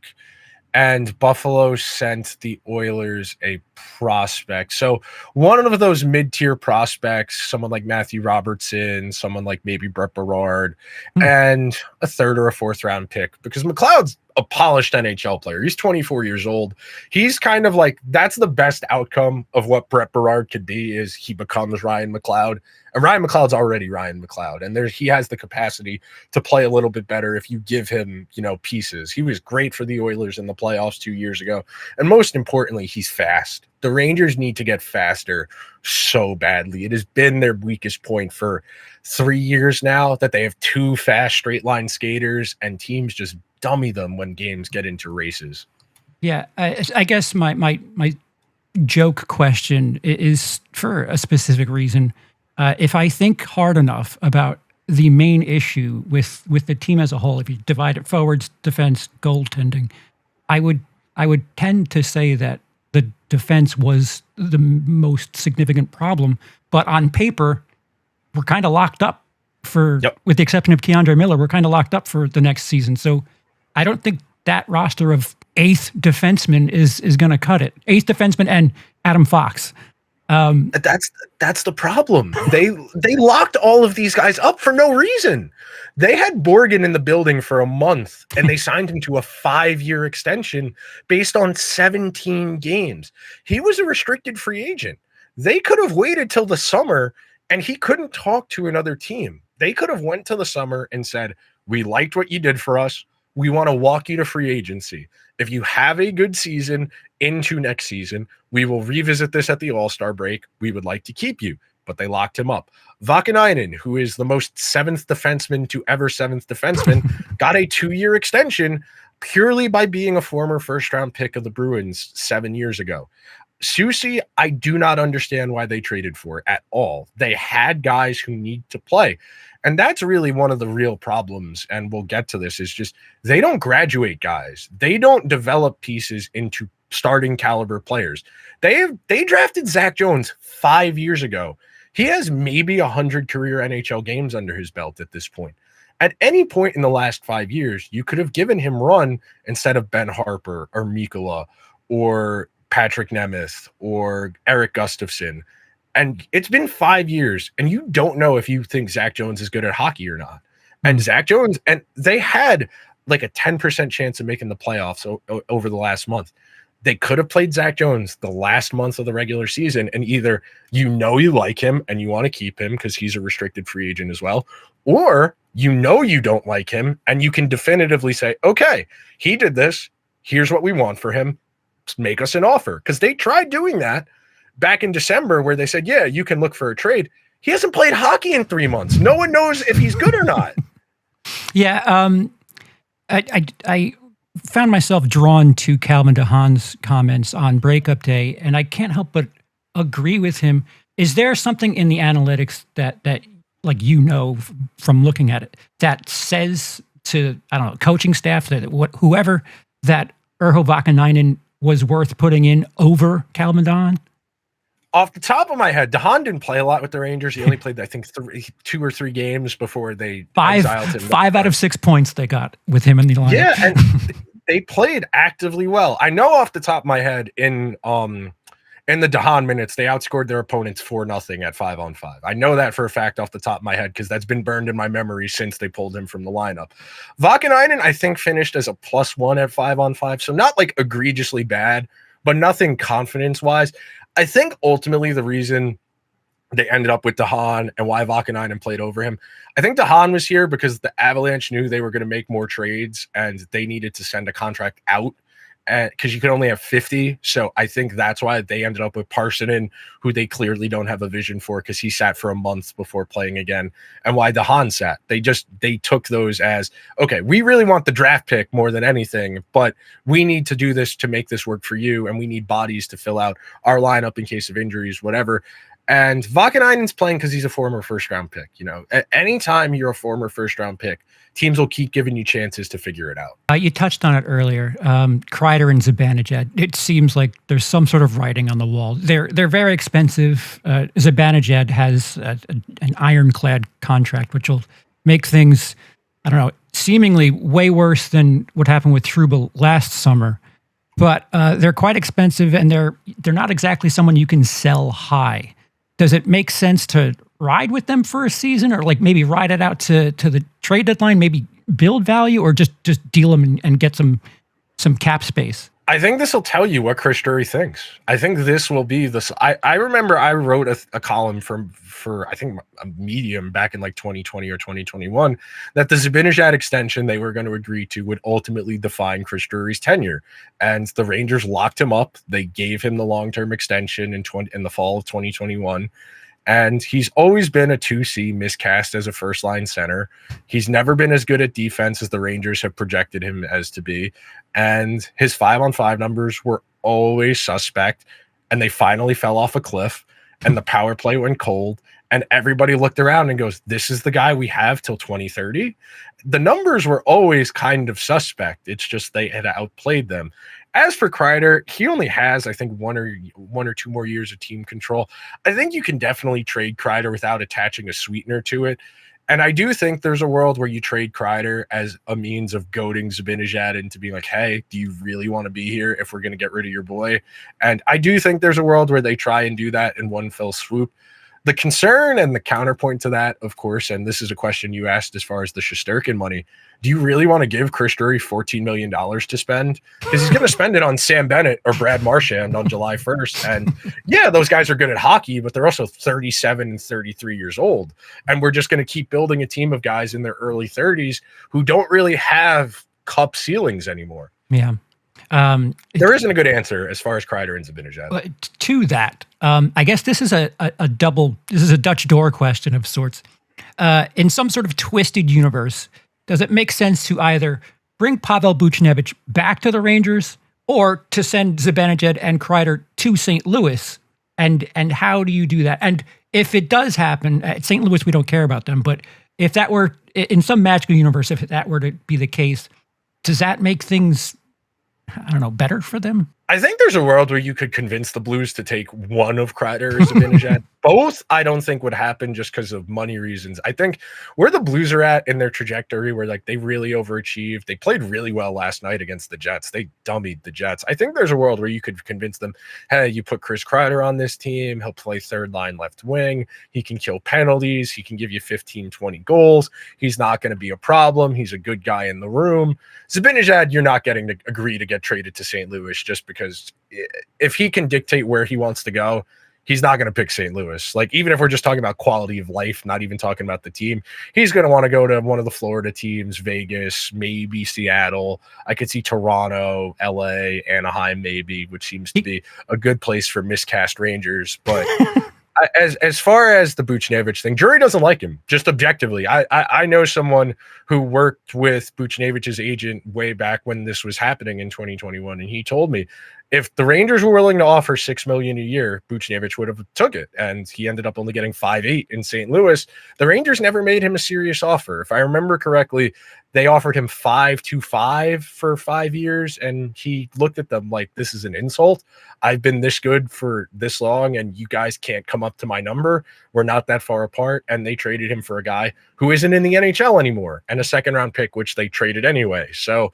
and Buffalo sent the Oilers a prospect. So one of those mid-tier prospects, someone like Matthew Robertson, someone like maybe Brett Berard, and a third or a fourth round pick, because McLeod's a polished NHL player. He's 24 years old. He's kind of like, that's the best outcome of what Brett Berard could be, is he becomes Ryan McLeod. And Ryan McLeod's already Ryan McLeod. And he has the capacity to play a little bit better if you give him, pieces. He was great for the Oilers in the playoffs 2 years ago. And most importantly, he's fast. The Rangers need to get faster so badly. It has been their weakest point for 3 years now, that they have two fast straight line skaters and teams just dummy them when games get into races. Yeah, I guess my joke question is for a specific reason. If I think hard enough about the main issue with the team as a whole, if you divide it forwards, defense, goaltending, I would tend to say that the defense was the most significant problem. But on paper, we're kind of locked up with the exception of Keandre Miller, we're kind of locked up for the next season. So I don't think that roster of eighth defenseman is going to cut it. Eighth defenseman and Adam Fox. That's the problem. They locked all of these guys up for no reason. They had Borgen in the building for a month and they signed him to a 5-year extension based on 17 games. He was a restricted free agent. They could have waited till the summer and he couldn't talk to another team. They could have went to the summer and said, we liked what you did for us. We want to walk you to free agency. If you have a good season into next season, we will revisit this at the All-Star break. We would like to keep you, but they locked him up. Vakanainen, who is the most seventh defenseman to ever seventh defenseman, got a 2-year extension purely by being a former first-round pick of the Bruins 7 years ago. Soucy, I do not understand why they traded for at all. They had guys who need to play. And that's really one of the real problems, and we'll get to this, is just they don't graduate guys. They don't develop pieces into starting caliber players. They drafted Zach Jones 5 years ago. He has maybe 100 career NHL games under his belt at this point. At any point in the last 5 years, you could have given him run instead of Ben Harper or Mikkola or Patrick Nemeth or Eric Gustafsson. And it's been 5 years, and you don't know if you think Zach Jones is good at hockey or not. And Zach Jones, and they had like a 10% chance of making the playoffs over the last month. They could have played Zach Jones the last month of the regular season, and either you like him and you want to keep him because he's a restricted free agent as well, or you don't like him and you can definitively say, okay, he did this. Here's what we want for him. Make us an offer. Because they tried doing that back in December where they said, yeah, you can look for a trade. He hasn't played hockey in 3 months. No one knows if he's good or not. Yeah. I found myself drawn to Calvin DeHaan's comments on breakup day, and I can't help but agree with him. Is there something in the analytics that like, from looking at it, that says to, I don't know, coaching staff, that whoever, that Urho Vakanainen was worth putting in over Calvin Dahan? Off the top of my head, Dahan didn't play a lot with the Rangers. He only played, I think, 2 or 3 games before they exiled him. 5 out of 6 points they got with him in the lineup. Yeah, and they played actively well. I know off the top of my head in the Dahan minutes, they outscored their opponents 4-0 at 5-on-5. I know that for a fact off the top of my head because that's been burned in my memory since they pulled him from the lineup. Vakanainen, I think, finished as a +1 at 5-on-5, so not like egregiously bad, but nothing confidence-wise. I think ultimately the reason they ended up with Dahan and why Vakanainen played over him, I think Dahan was here because the Avalanche knew they were going to make more trades and they needed to send a contract out because you can only have 50. So I think that's why they ended up with Parsonen, who they clearly don't have a vision for because he sat for a month before playing again, and why Dahan sat. They took those as, okay, we really want the draft pick more than anything, but we need to do this to make this work for you, and we need bodies to fill out our lineup in case of injuries, whatever. And Vakanainen's playing because he's a former first-round pick. You know, at any time you're a former first-round pick, teams will keep giving you chances to figure it out. You touched on it earlier. Kreider and Zibanejad. It seems like there's some sort of writing on the wall. They're very expensive. Zibanejad has an ironclad contract, which will make things, I don't know, seemingly way worse than what happened with Trouba last summer. But they're quite expensive, and they're not exactly someone you can sell high. Does it make sense to ride with them for a season, or like maybe ride it out to the trade deadline, maybe build value, or just deal them and get some cap space? I think this will tell you what Chris Drury thinks. I think this will be this. I remember I wrote a column for I think a Medium back in like 2020 or 2021 that the Zibanejad extension they were going to agree to would ultimately define Chris Drury's tenure, and the Rangers locked him up. They gave him the long-term extension in the fall of 2021. And he's always been a 2C miscast as a first-line center. He's never been as good at defense as the Rangers have projected him as to be. And his 5-on-5 numbers were always suspect. And they finally fell off a cliff. And the power play went cold. And everybody looked around and goes, this is the guy we have till 2030. The numbers were always kind of suspect. It's just they had outplayed them. As for Kreider, he only has, I think, one or two more years of team control. I think you can definitely trade Kreider without attaching a sweetener to it. And I do think there's a world where you trade Kreider as a means of goading Zibanejad into being like, hey, do you really want to be here if we're going to get rid of your boy? And I do think there's a world where they try and do that in one fell swoop. The concern and the counterpoint to that, of course, and this is a question you asked as far as the Shesterkin money, do you really want to give Chris Drury $14 million to spend? Because he's going to spend it on Sam Bennett or Brad Marchand on July 1st. And yeah, those guys are good at hockey, but they're also 37 and 33 years old. And we're just going to keep building a team of guys in their early 30s who don't really have cup ceilings anymore. Yeah. There isn't a good answer as far as Kreider and Zibanejad. To that, I guess this is a Dutch door question of sorts. In some sort of twisted universe, does it make sense to either bring Pavel Buchnevich back to the Rangers or to send Zibanejad and Kreider to St. Louis? And how do you do that? And if it does happen, at St. Louis, we don't care about them, but if that were in some magical universe, if that were to be the case, does that make things, I don't know, better for them? I think there's a world where you could convince the Blues to take one of Kreider or Zibanejad. Both, I don't think would happen just because of money reasons. I think where the Blues are at in their trajectory, where like they really overachieved, they played really well last night against the Jets. They dummied the Jets. I think there's a world where you could convince them, hey, you put Chris Kreider on this team, he'll play third line left wing, he can kill penalties, he can give you 15, 20 goals, he's not going to be a problem, he's a good guy in the room. Zibanejad, you're not getting to agree to get traded to St. Louis just because if he can dictate where he wants to go, he's not going to pick St. Louis. Like, even if we're just talking about quality of life, not even talking about the team, he's going to want to go to one of the Florida teams, Vegas, maybe Seattle. I could see Toronto, LA, Anaheim, maybe, which seems to be a good place for miscast Rangers. But as far as the Buchnevich thing, Drury doesn't like him, just objectively. I know someone who worked with Buchnevich's agent way back when this was happening in 2021, and he told me If the Rangers were willing to offer $6 million a year, Buchnevich would have took it, and he ended up only getting 5.8 in St. Louis. The Rangers never made him a serious offer. If I remember correctly, they offered him 5.25 for 5 years, and he looked at them like, this is an insult. I've been this good for this long, and you guys can't come up to my number. We're not that far apart. And they traded him for a guy who isn't in the NHL anymore, and a second-round pick, which they traded anyway. So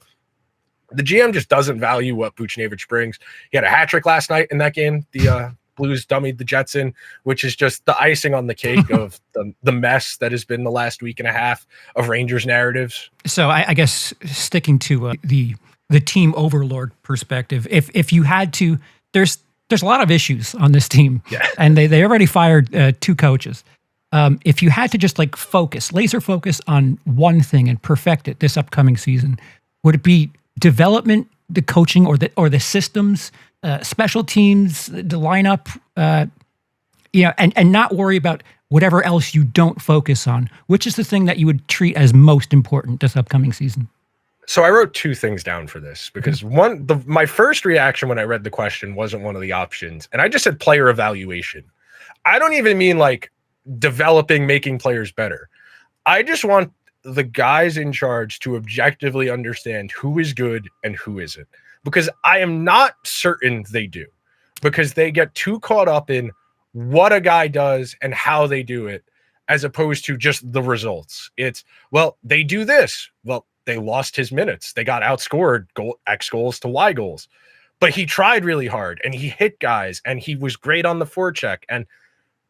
the GM just doesn't value what Buchnevich brings. He had a hat trick last night in that game. The Blues dummied the Jets in, which is just the icing on the cake of the mess that has been the last week and a half of Rangers narratives. So I guess sticking to the team overlord perspective, if you had to, there's a lot of issues on this team, and they already fired 2 coaches. If you had to just like laser focus on one thing and perfect it this upcoming season, would it be development, the coaching, or the systems, special teams, the lineup, and not worry about whatever else you don't focus on? Which is the thing that you would treat as most important this upcoming season? So I wrote 2 things down for this because my first reaction when I read the question wasn't one of the options, and I just said player evaluation. I don't even mean like developing, making players better. I just want the guys in charge to objectively understand who is good and who isn't, because I am not certain they do, because they get too caught up in what a guy does and how they do it, as opposed to just the results. It's, well, they do this. Well, they lost his minutes. They got outscored X goals to Y goals, but he tried really hard and he hit guys and he was great on the forecheck,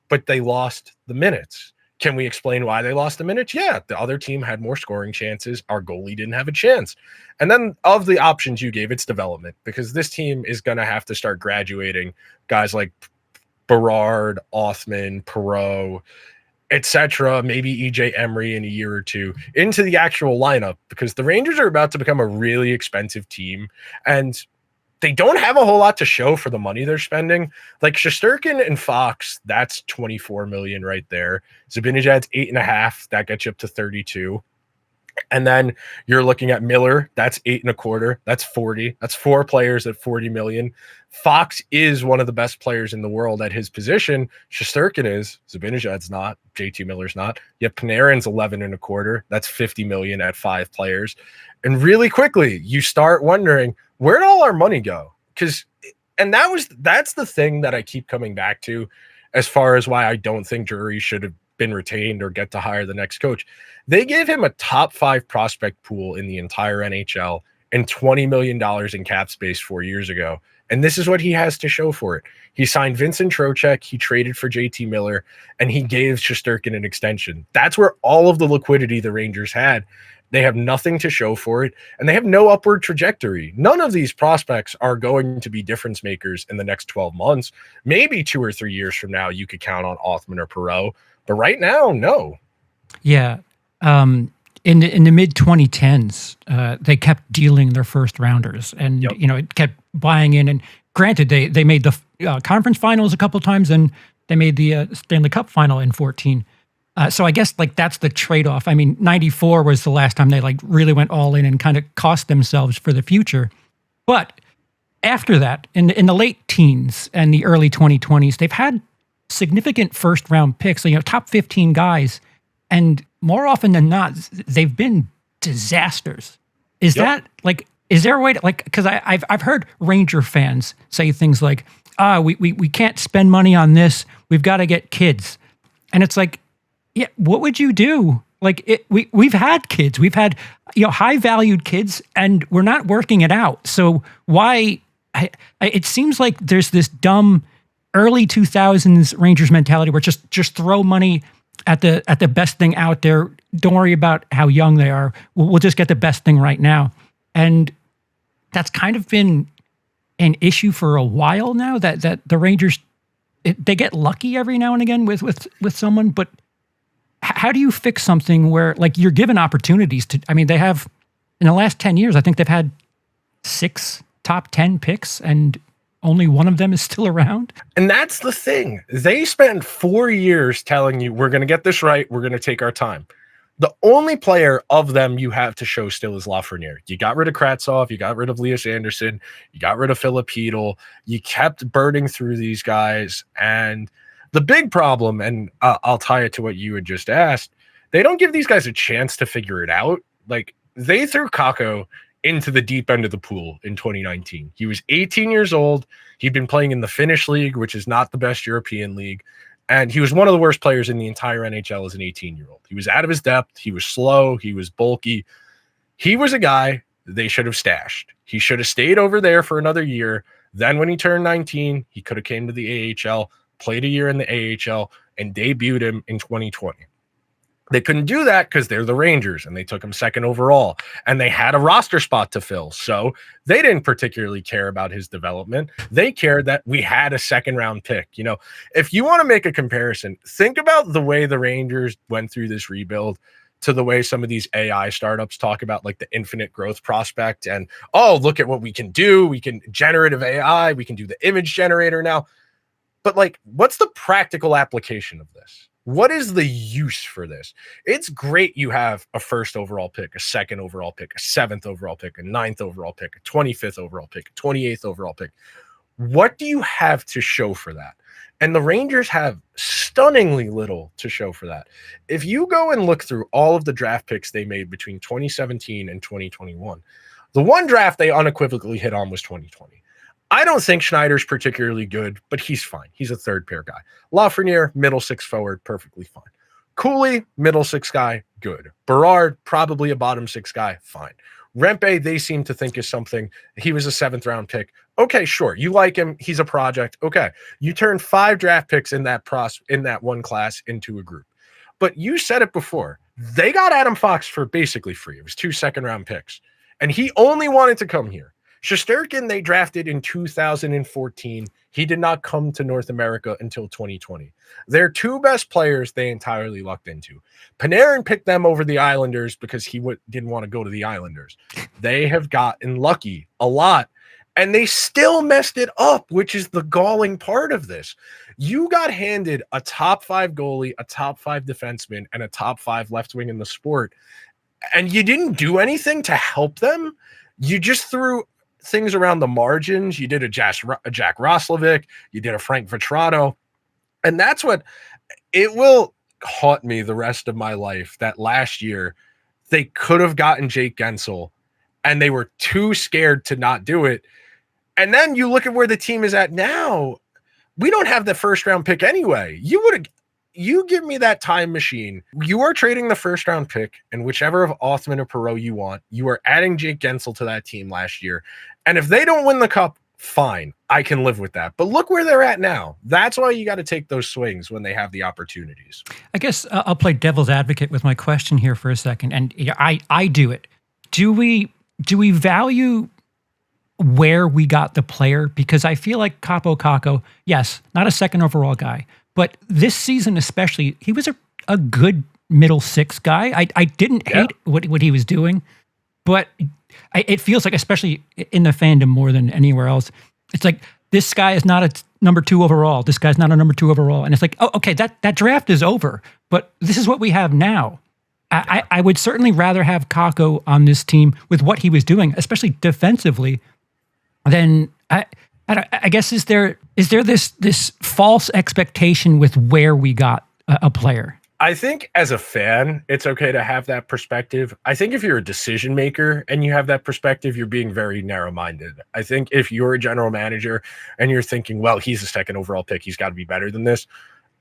but they lost the minutes. Can we explain why they lost the minutes? Yeah, the other team had more scoring chances. Our goalie didn't have a chance. And then of the options you gave, it's development, because this team is going to have to start graduating guys like Berard, Othman, Perreault, etc., maybe EJ Emery in a year or 2 into the actual lineup, because the Rangers are about to become a really expensive team, and they don't have a whole lot to show for the money they're spending. Like Shesterkin and Fox, that's $24 million right there. Zibanejad's $8.5, that gets you up to 32. And then you're looking at Miller, that's $8.25, that's 40. That's 4 players at $40 million. Fox is one of the best players in the world at his position. Shesterkin is, Zibanejad's not, JT Miller's not. Yet Panarin's $11.25, that's $50 million at 5 players. And really quickly, you start wondering, where'd all our money go? That's the thing that I keep coming back to as far as why I don't think Drury should have been retained or get to hire the next coach. They gave him a top 5 prospect pool in the entire NHL and $20 million in cap space 4 years ago. And this is what he has to show for it. He signed Vincent Trocheck, he traded for JT Miller, and he gave Shesterkin an extension. That's where all of the liquidity the Rangers had. They have nothing to show for it, and they have no upward trajectory. None of these prospects are going to be difference makers in the next 12 months. Maybe 2 or 3 years from now, you could count on Othman or Perreault, but right now, no. Yeah. In the mid 2010s, they kept dealing their first rounders, and it kept buying in. And granted, they made the conference finals a couple times, and they made the Stanley Cup final in 14. So I guess like that's the trade-off. I mean, 94 was the last time they like really went all in and kind of cost themselves for the future. But after that, in the late teens and the early 2020s, they've had significant first-round picks, top 15 guys, and more often than not, they've been disasters. Is that like? Is there a way to like? Because I've heard Ranger fans say things like, we can't spend money on this. We've got to get kids," and it's like, yeah, what would you do? Like we've had kids, we've had high valued kids, and we're not working it out. So why? It seems like there's this dumb early 2000s Rangers mentality where just throw money at the best thing out there. Don't worry about how young they are. We'll just get the best thing right now. And that's kind of been an issue for a while now. That the Rangers they get lucky every now and again with someone, but how do you fix something where like you're given opportunities to? I mean, they have in the last 10 years, I think they've had 6 top 10 picks, and only one of them is still around. And that's the thing. They spent 4 years telling you, we're going to get this right. We're going to take our time. The only player of them you have to show still is Lafreniere. You got rid of Kratzov, you got rid of Elias Anderson, you got rid of Philip Hedl, you kept burning through these guys. And the big problem, and I'll tie it to what you had just asked, they don't give these guys a chance to figure it out. Like, they threw Kakko into the deep end of the pool in 2019. He was 18 years old. He'd been playing in the Finnish league, which is not the best European league. And he was one of the worst players in the entire NHL as an 18-year-old. He was out of his depth. He was slow. He was bulky. He was a guy they should have stashed. He should have stayed over there for another year. Then when he turned 19, he could have came to the AHL, played a year in the AHL, and debuted him in 2020. They couldn't do that because they're the Rangers, and they took him second overall, and they had a roster spot to fill. So they didn't particularly care about his development. They cared that we had a second-round pick. You know, if you want to make a comparison, think about the way the Rangers went through this rebuild to the way some of these AI startups talk about, like, the infinite growth prospect and, oh, look at what we can do. We can generative AI. We can do the image generator now. But, like, what's the practical application of this? What is the use for this? It's great you have a first overall pick, a second overall pick, a seventh overall pick, a ninth overall pick, a 25th overall pick, a 28th overall pick. What do you have to show for that? And the Rangers have stunningly little to show for that. If you go and look through all of the draft picks they made between 2017 and 2021, the one draft they unequivocally hit on was 2020. I don't think Schneider's particularly good, but he's fine. He's a third pair guy. Lafreniere, middle six forward, perfectly fine. Cooley, middle six guy, good. Berard, probably a bottom six guy, fine. Rempe, they seem to think is something. He was a seventh round pick. Okay, sure. You like him. He's a project. Okay. You turned 5 draft picks in that one class into a group. But you said it before. They got Adam Fox for basically free. It was 2 second round picks. And he only wanted to come here. Shesterkin, they drafted in 2014. He did not come to North America until 2020. Their 2 best players they entirely lucked into. Panarin picked them over the Islanders because he didn't want to go to the Islanders. They have gotten lucky a lot, and they still messed it up, which is the galling part of this. You got handed a top 5 goalie, a top 5 defenseman, and a top 5 left wing in the sport, and you didn't do anything to help them. You just threw things around the margins. You did a Jack Roslovic, you did a Frank Vetrano, and that's what it will haunt me the rest of my life, that last year they could have gotten Jake Gensel and they were too scared to not do it. And then you look at where the team is at now. We don't have the first round pick anyway. You give me that time machine. You are trading the first round pick and whichever of Othman or Perreault you want. You are adding Jake Gensel to that team last year. And if they don't win the cup, fine. I can live with that. But look where they're at now. That's why you got to take those swings when they have the opportunities. I guess I'll play devil's advocate with my question here for a second. And I do it. Do we value where we got the player? Because I feel like Kaapo Kakko, yes, not a second overall guy, but this season especially, he was a good middle six guy. I didn't hate what he was doing, but it feels like, especially in the fandom more than anywhere else, it's like, this guy is not a number 2 overall. This guy's not a number 2 overall. And it's like, oh, okay, that draft is over, but this is what we have now. I would certainly rather have Kakko on this team with what he was doing, especially defensively, than I guess is there this false expectation with where we got a player? I think as a fan, it's okay to have that perspective. I think if you're a decision maker and you have that perspective, you're being very narrow-minded. I think if you're a general manager and you're thinking, well, he's a second overall pick, he's got to be better than this,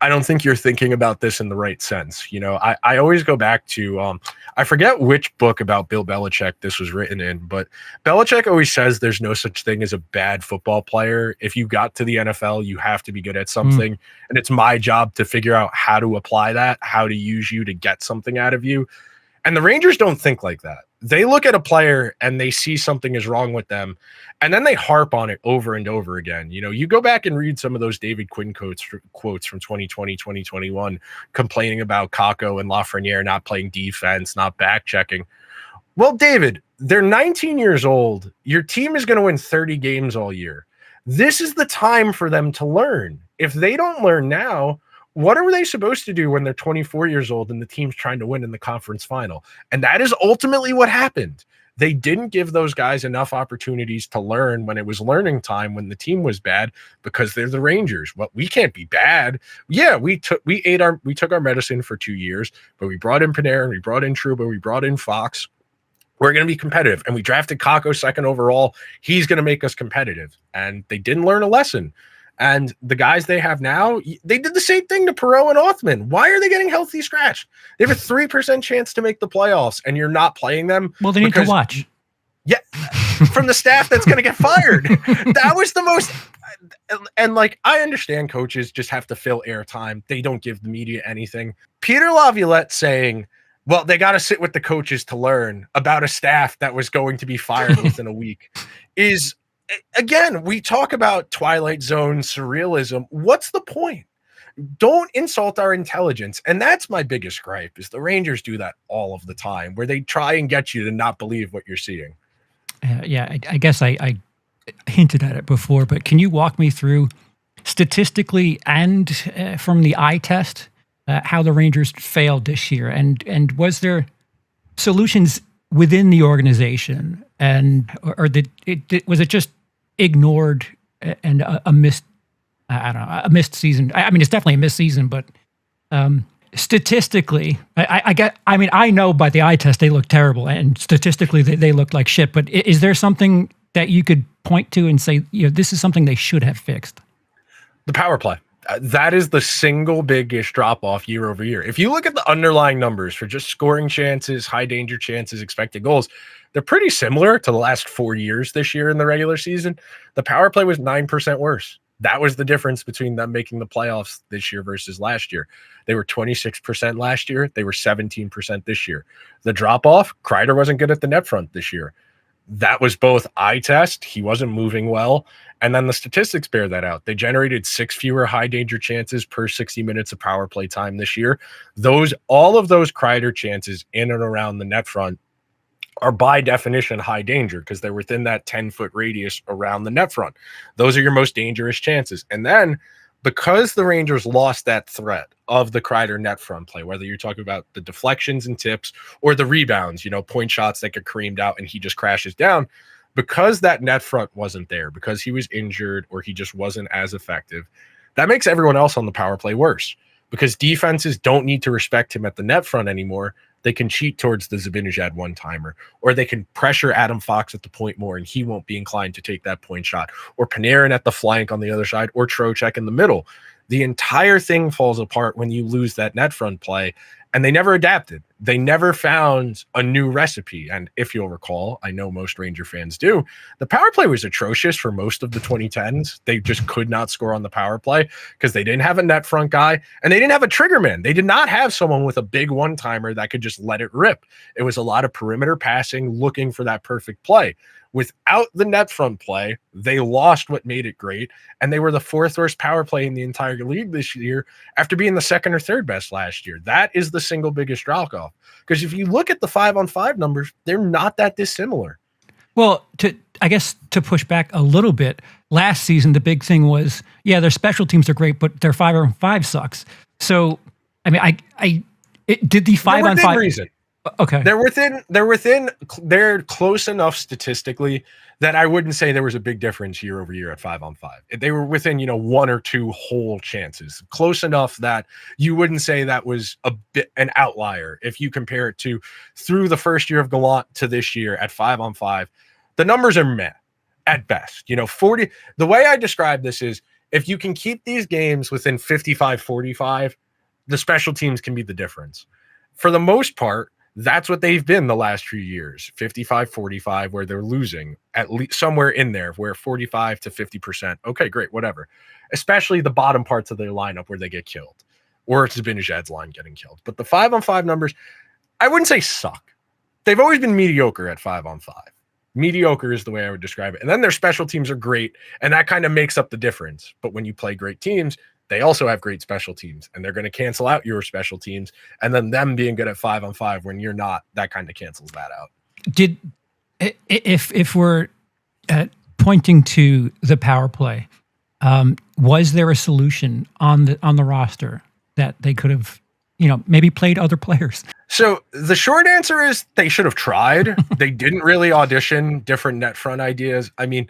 I don't think you're thinking about this in the right sense. You know, I always go back to, I forget which book about Bill Belichick this was written in, but Belichick always says there's no such thing as a bad football player. If you got to the NFL, you have to be good at something. And it's my job to figure out how to apply that, how to use you to get something out of you. And the Rangers don't think like that. They look at a player and they see something is wrong with them, and then they harp on it over and over again. You know, you go back and read some of those David Quinn quotes from 2020, 2021, complaining about Kakko and Lafreniere not playing defense, not back checking. Well, David, they're 19 years old. Your team is going to win 30 games all year. This is the time for them to learn. If they don't learn now, What are they supposed to do when they're 24 years old and the team's trying to win in the conference final? And that is ultimately what happened. They didn't give those guys enough opportunities to learn when it was learning time, when the team was bad, because they're the Rangers. Well, we can't be bad. Yeah, we took our medicine for 2 years, but we brought in Panarin, we brought in Trouba, we brought in Fox. We're going to be competitive. And we drafted Kakko second overall. He's going to make us competitive. And they didn't learn a lesson. And the guys they have now, they did the same thing to Perreault and Othman. Why are they getting healthy scratched? They have a 3% chance to make the playoffs, and you're not playing them. Well, they need to watch. Yeah, from the staff that's going to get fired. That was the most. And like, I understand coaches just have to fill airtime. They don't give the media anything. Peter Laviolette saying, well, they got to sit with the coaches to learn about a staff that was going to be fired within a week is, again, we talk about Twilight Zone surrealism. What's the point? Don't insult our intelligence. And that's my biggest gripe is the Rangers do that all of the time, where they try and get you to not believe what you're seeing. I guess I hinted at it before, but can you walk me through statistically and from the eye test how the Rangers failed this year? And was there solutions within the organization, and or was it just ignored and a missed? I don't know, a missed season. I mean, it's definitely a missed season, but statistically, I know by the eye test they look terrible, and statistically they look like shit. But is there something that you could point to and say, this is something they should have fixed? The power play. That is the single biggest drop off year over year. If you look at the underlying numbers for just scoring chances, high danger chances, expected goals, they're pretty similar to the last 4 years this year in the regular season. The power play was 9% worse. That was the difference between them making the playoffs this year versus last year. They were 26% last year. They were 17% this year. The drop off, Kreider wasn't good at the net front this year. That was both eye test. He wasn't moving well. And then the statistics bear that out. They generated 6 fewer high danger chances per 60 minutes of power play time this year. All of those Kreider chances in and around the net front are by definition high danger because they're within that 10-foot radius around the net front. Those are your most dangerous chances. And then because the Rangers lost that threat of the Kreider net front play, whether you're talking about the deflections and tips or the rebounds, point shots that get creamed out and he just crashes down, because that net front wasn't there, because he was injured or he just wasn't as effective, that makes everyone else on the power play worse because defenses don't need to respect him at the net front anymore. They can cheat towards the Zibanejad one-timer, or they can pressure Adam Fox at the point more, and he won't be inclined to take that point shot, or Panarin at the flank on the other side, or Trocheck in the middle. The entire thing falls apart when you lose that net front play, and they never adapted. They never found a new recipe. And if you'll recall, I know most Ranger fans do, the power play was atrocious for most of the 2010s. They just could not score on the power play because they didn't have a net front guy and they didn't have a trigger man. They did not have someone with a big one-timer that could just let it rip. It was a lot of perimeter passing, looking for that perfect play. Without the net front play, they lost what made it great, and they were the 4th worst power play in the entire league this year after being the 2nd or 3rd best last year. That is the single biggest drop-off. Because if you look at the 5-on-5 numbers, they're not that dissimilar. Well, I guess to push back a little bit, last season the big thing was, their special teams are great, but their 5-on-5 sucks. So, I mean, did the 5-on-5 reason? Okay. They're close enough statistically that I wouldn't say there was a big difference year over year at 5-on-5. They were within, 1 or 2 whole chances, close enough that you wouldn't say that was an outlier. If you compare it to through the first year of Gallant to this year at 5-on-5, the numbers are meh at best. 40. The way I describe this is if you can keep these games within 55-45, the special teams can be the difference. For the most part, that's what they've been the last few years, 55-45, where they're losing at least somewhere in there, where 45 to 50%. Okay, great, whatever. Especially the bottom parts of their lineup where they get killed, or it's Zibanejad's line getting killed. But the 5-on-5 numbers, I wouldn't say suck. They've always been mediocre at 5-on-5. Mediocre is the way I would describe it. And then their special teams are great, and that kind of makes up the difference. But when you play great teams, they also have great special teams, and they're going to cancel out your special teams. And then them being good at 5-on-5 when you're not, that kind of cancels that out. If we're pointing to the power play, was there a solution on the roster that they could have, maybe played other players? So the short answer is they should have tried. They didn't really audition different net front ideas. I mean,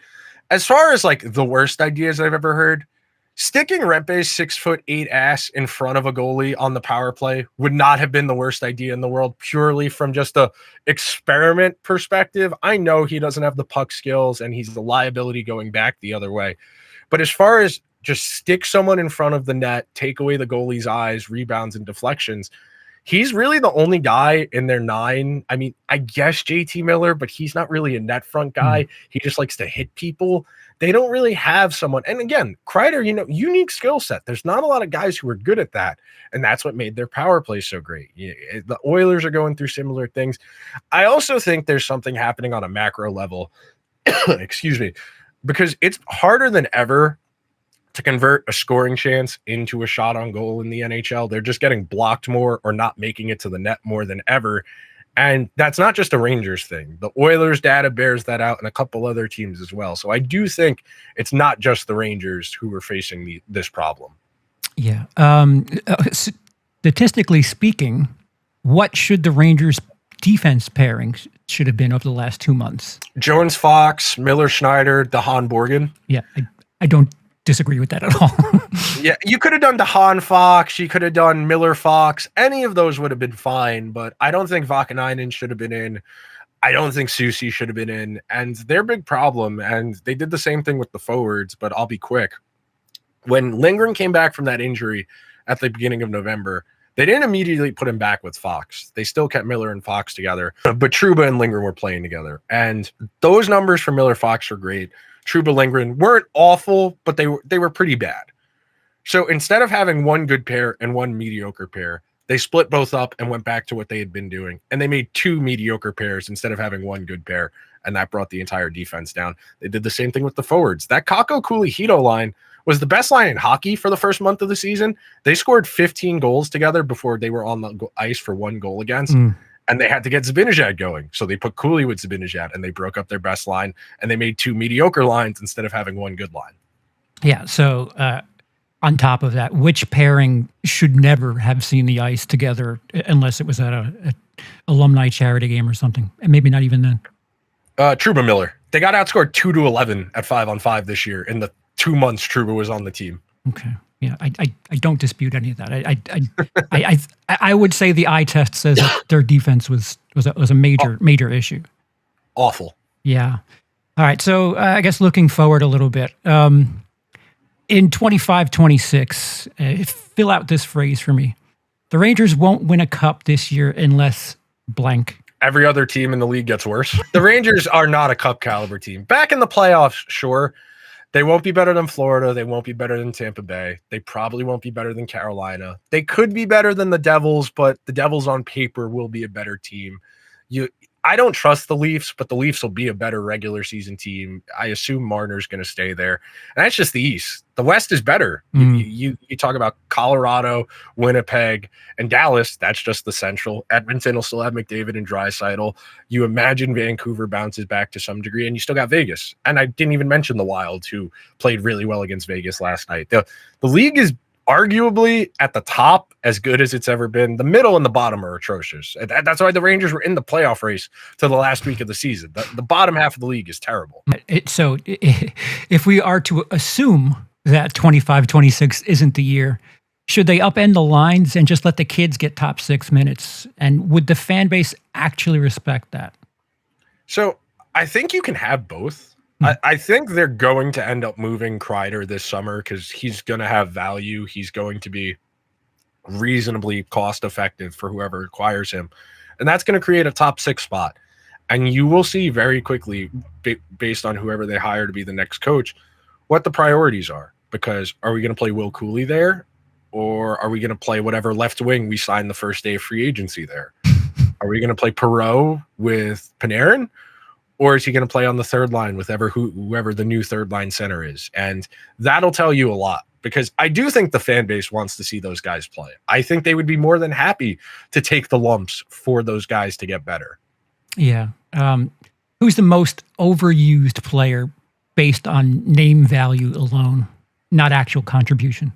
as far as like the worst ideas I've ever heard, sticking Rempe's 6'8" ass in front of a goalie on the power play would not have been the worst idea in the world, purely from just a experiment perspective. I know he doesn't have the puck skills and he's the liability going back the other way. But as far as just stick someone in front of the net, take away the goalie's eyes, rebounds, and deflections, he's really the only guy in their 9. I mean, I guess JT Miller, but he's not really a net front guy. He just likes to hit people. They don't really have someone. And again, Kreider, unique skill set. There's not a lot of guys who are good at that. And that's what made their power play so great. The Oilers are going through similar things. I also think there's something happening on a macro level, excuse me, because it's harder than ever to convert a scoring chance into a shot on goal in the NHL. They're just getting blocked more or not making it to the net more than ever. And that's not just a Rangers thing. The Oilers data bears that out and a couple other teams as well. So I do think it's not just the Rangers who are facing this problem. Yeah. Statistically speaking, what should the Rangers defense pairing should have been over the last 2 months? Jones Fox, Miller Schneider, DeHaan Borgen. Yeah, I don't disagree with that at all. Yeah, you could have done DeHaan Fox, you could have done Miller Fox. Any of those would have been fine, but I don't think Vakanainen should have been in. I don't think Susi should have been in. And their big problem, and they did the same thing with the forwards, but I'll be quick. When Lindgren came back from that injury at the beginning of November, they didn't immediately put him back with Fox. They still kept Miller and Fox together, but Trouba and Lindgren were playing together. And those numbers for Miller Fox are great. Trouba Lindgren weren't awful, but they were pretty bad. So instead of having one good pair and one mediocre pair, they split both up and went back to what they had been doing. And they made 2 mediocre pairs instead of having one good pair. And that brought the entire defense down. They did the same thing with the forwards. That Kakko Cooley Hito line was the best line in hockey for the first month of the season. They scored 15 goals together before they were on the ice for 1 goal against. And they had to get Zibanejad going. So they put Cooley with Zibanejad and they broke up their best line and they made 2 mediocre lines instead of having 1 good line. Yeah. So on top of that, which pairing should never have seen the ice together unless it was at a alumni charity game or something? And maybe not even then. Trouba Miller. They got outscored 2-11 at 5-on-5 this year in the 2 months Trouba was on the team. Okay. Yeah, I don't dispute any of that. I would say the eye test says that their defense was a major issue. Awful. Yeah. All right. So I guess looking forward a little bit, in 25-26, fill out this phrase for me. The Rangers won't win a cup this year unless blank. Every other team in the league gets worse. The Rangers are not a cup caliber team. Back in the playoffs, sure. They won't be better than Florida. They won't be better than Tampa Bay. They probably won't be better than Carolina. They could be better than the Devils, but the Devils on paper will be a better team. I don't trust the Leafs, but the Leafs will be a better regular season team. I assume Marner's going to stay there. And that's just the East. The West is better. You talk about Colorado, Winnipeg, and Dallas. That's just the Central. Edmonton will still have McDavid and Draisaitl. You imagine Vancouver bounces back to some degree, and you still got Vegas. And I didn't even mention the Wild, who played really well against Vegas last night. The league is arguably at the top as good as it's ever been. The middle and the bottom are atrocious. That's why the Rangers were in the playoff race to the last week of the season. The bottom half of the league is terrible. So if we are to assume that 25-26 isn't the year, should they upend the lines and just let the kids get top 6 minutes? And would the fan base actually respect that? So I think you can have both. I think they're going to end up moving Kreider this summer because he's going to have value. He's going to be reasonably cost effective for whoever acquires him. And that's going to create a top 6 spot. And you will see very quickly, based on whoever they hire to be the next coach, what the priorities are. Because are we going to play Will Cooley there? Or are we going to play whatever left wing we signed the first day of free agency there? Are we going to play Perreault with Panarin? Or is he going to play on the third line with whoever the new third line center is? And that'll tell you a lot, because I do think the fan base wants to see those guys play. I think they would be more than happy to take the lumps for those guys to get better. Yeah. Who's the most overused player based on name value alone, not actual contribution?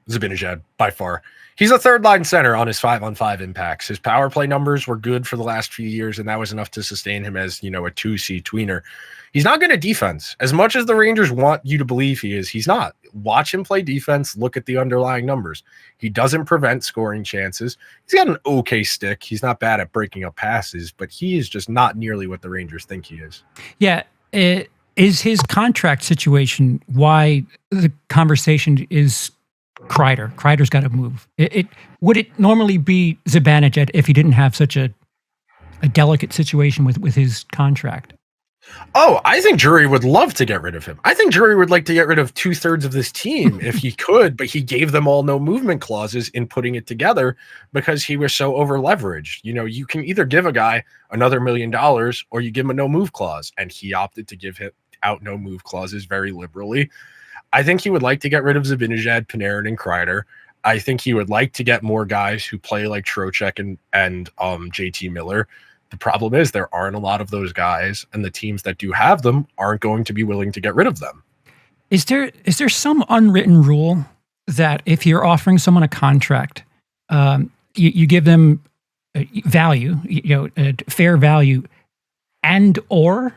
Zibanejad by far. He's a third line center on his 5-on-5 impacts. His power play numbers were good for the last few years, and that was enough to sustain him as, a 2C tweener. He's not good at defense. As much as the Rangers want you to believe he is, he's not. Watch him play defense. Look at the underlying numbers. He doesn't prevent scoring chances. He's got an okay stick. He's not bad at breaking up passes, but he is just not nearly what the Rangers think he is. Yeah. Is his contract situation why the conversation is Kreider? Kreider's got to move. Would it normally be Zibanejad if he didn't have such a delicate situation with his contract? Oh, I think Drury would love to get rid of him. I think Drury would like to get rid of 2/3 of this team if he could, but he gave them all no movement clauses in putting it together because he was so over leveraged. You can either give a guy another $1 million or you give him a no move clause, and he opted to give him out no move clauses very liberally. I think he would like to get rid of Zibanejad, Panarin, and Kreider. I think he would like to get more guys who play like Trocheck and JT Miller. The problem is there aren't a lot of those guys, and the teams that do have them aren't going to be willing to get rid of them. Is there some unwritten rule that if you're offering someone a contract, you give them value, fair value, and or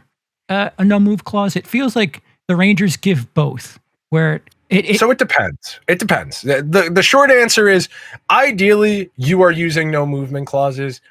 a no move clause? It feels like the Rangers give both. So it depends. It depends. The short answer is ideally you are using no movement clauses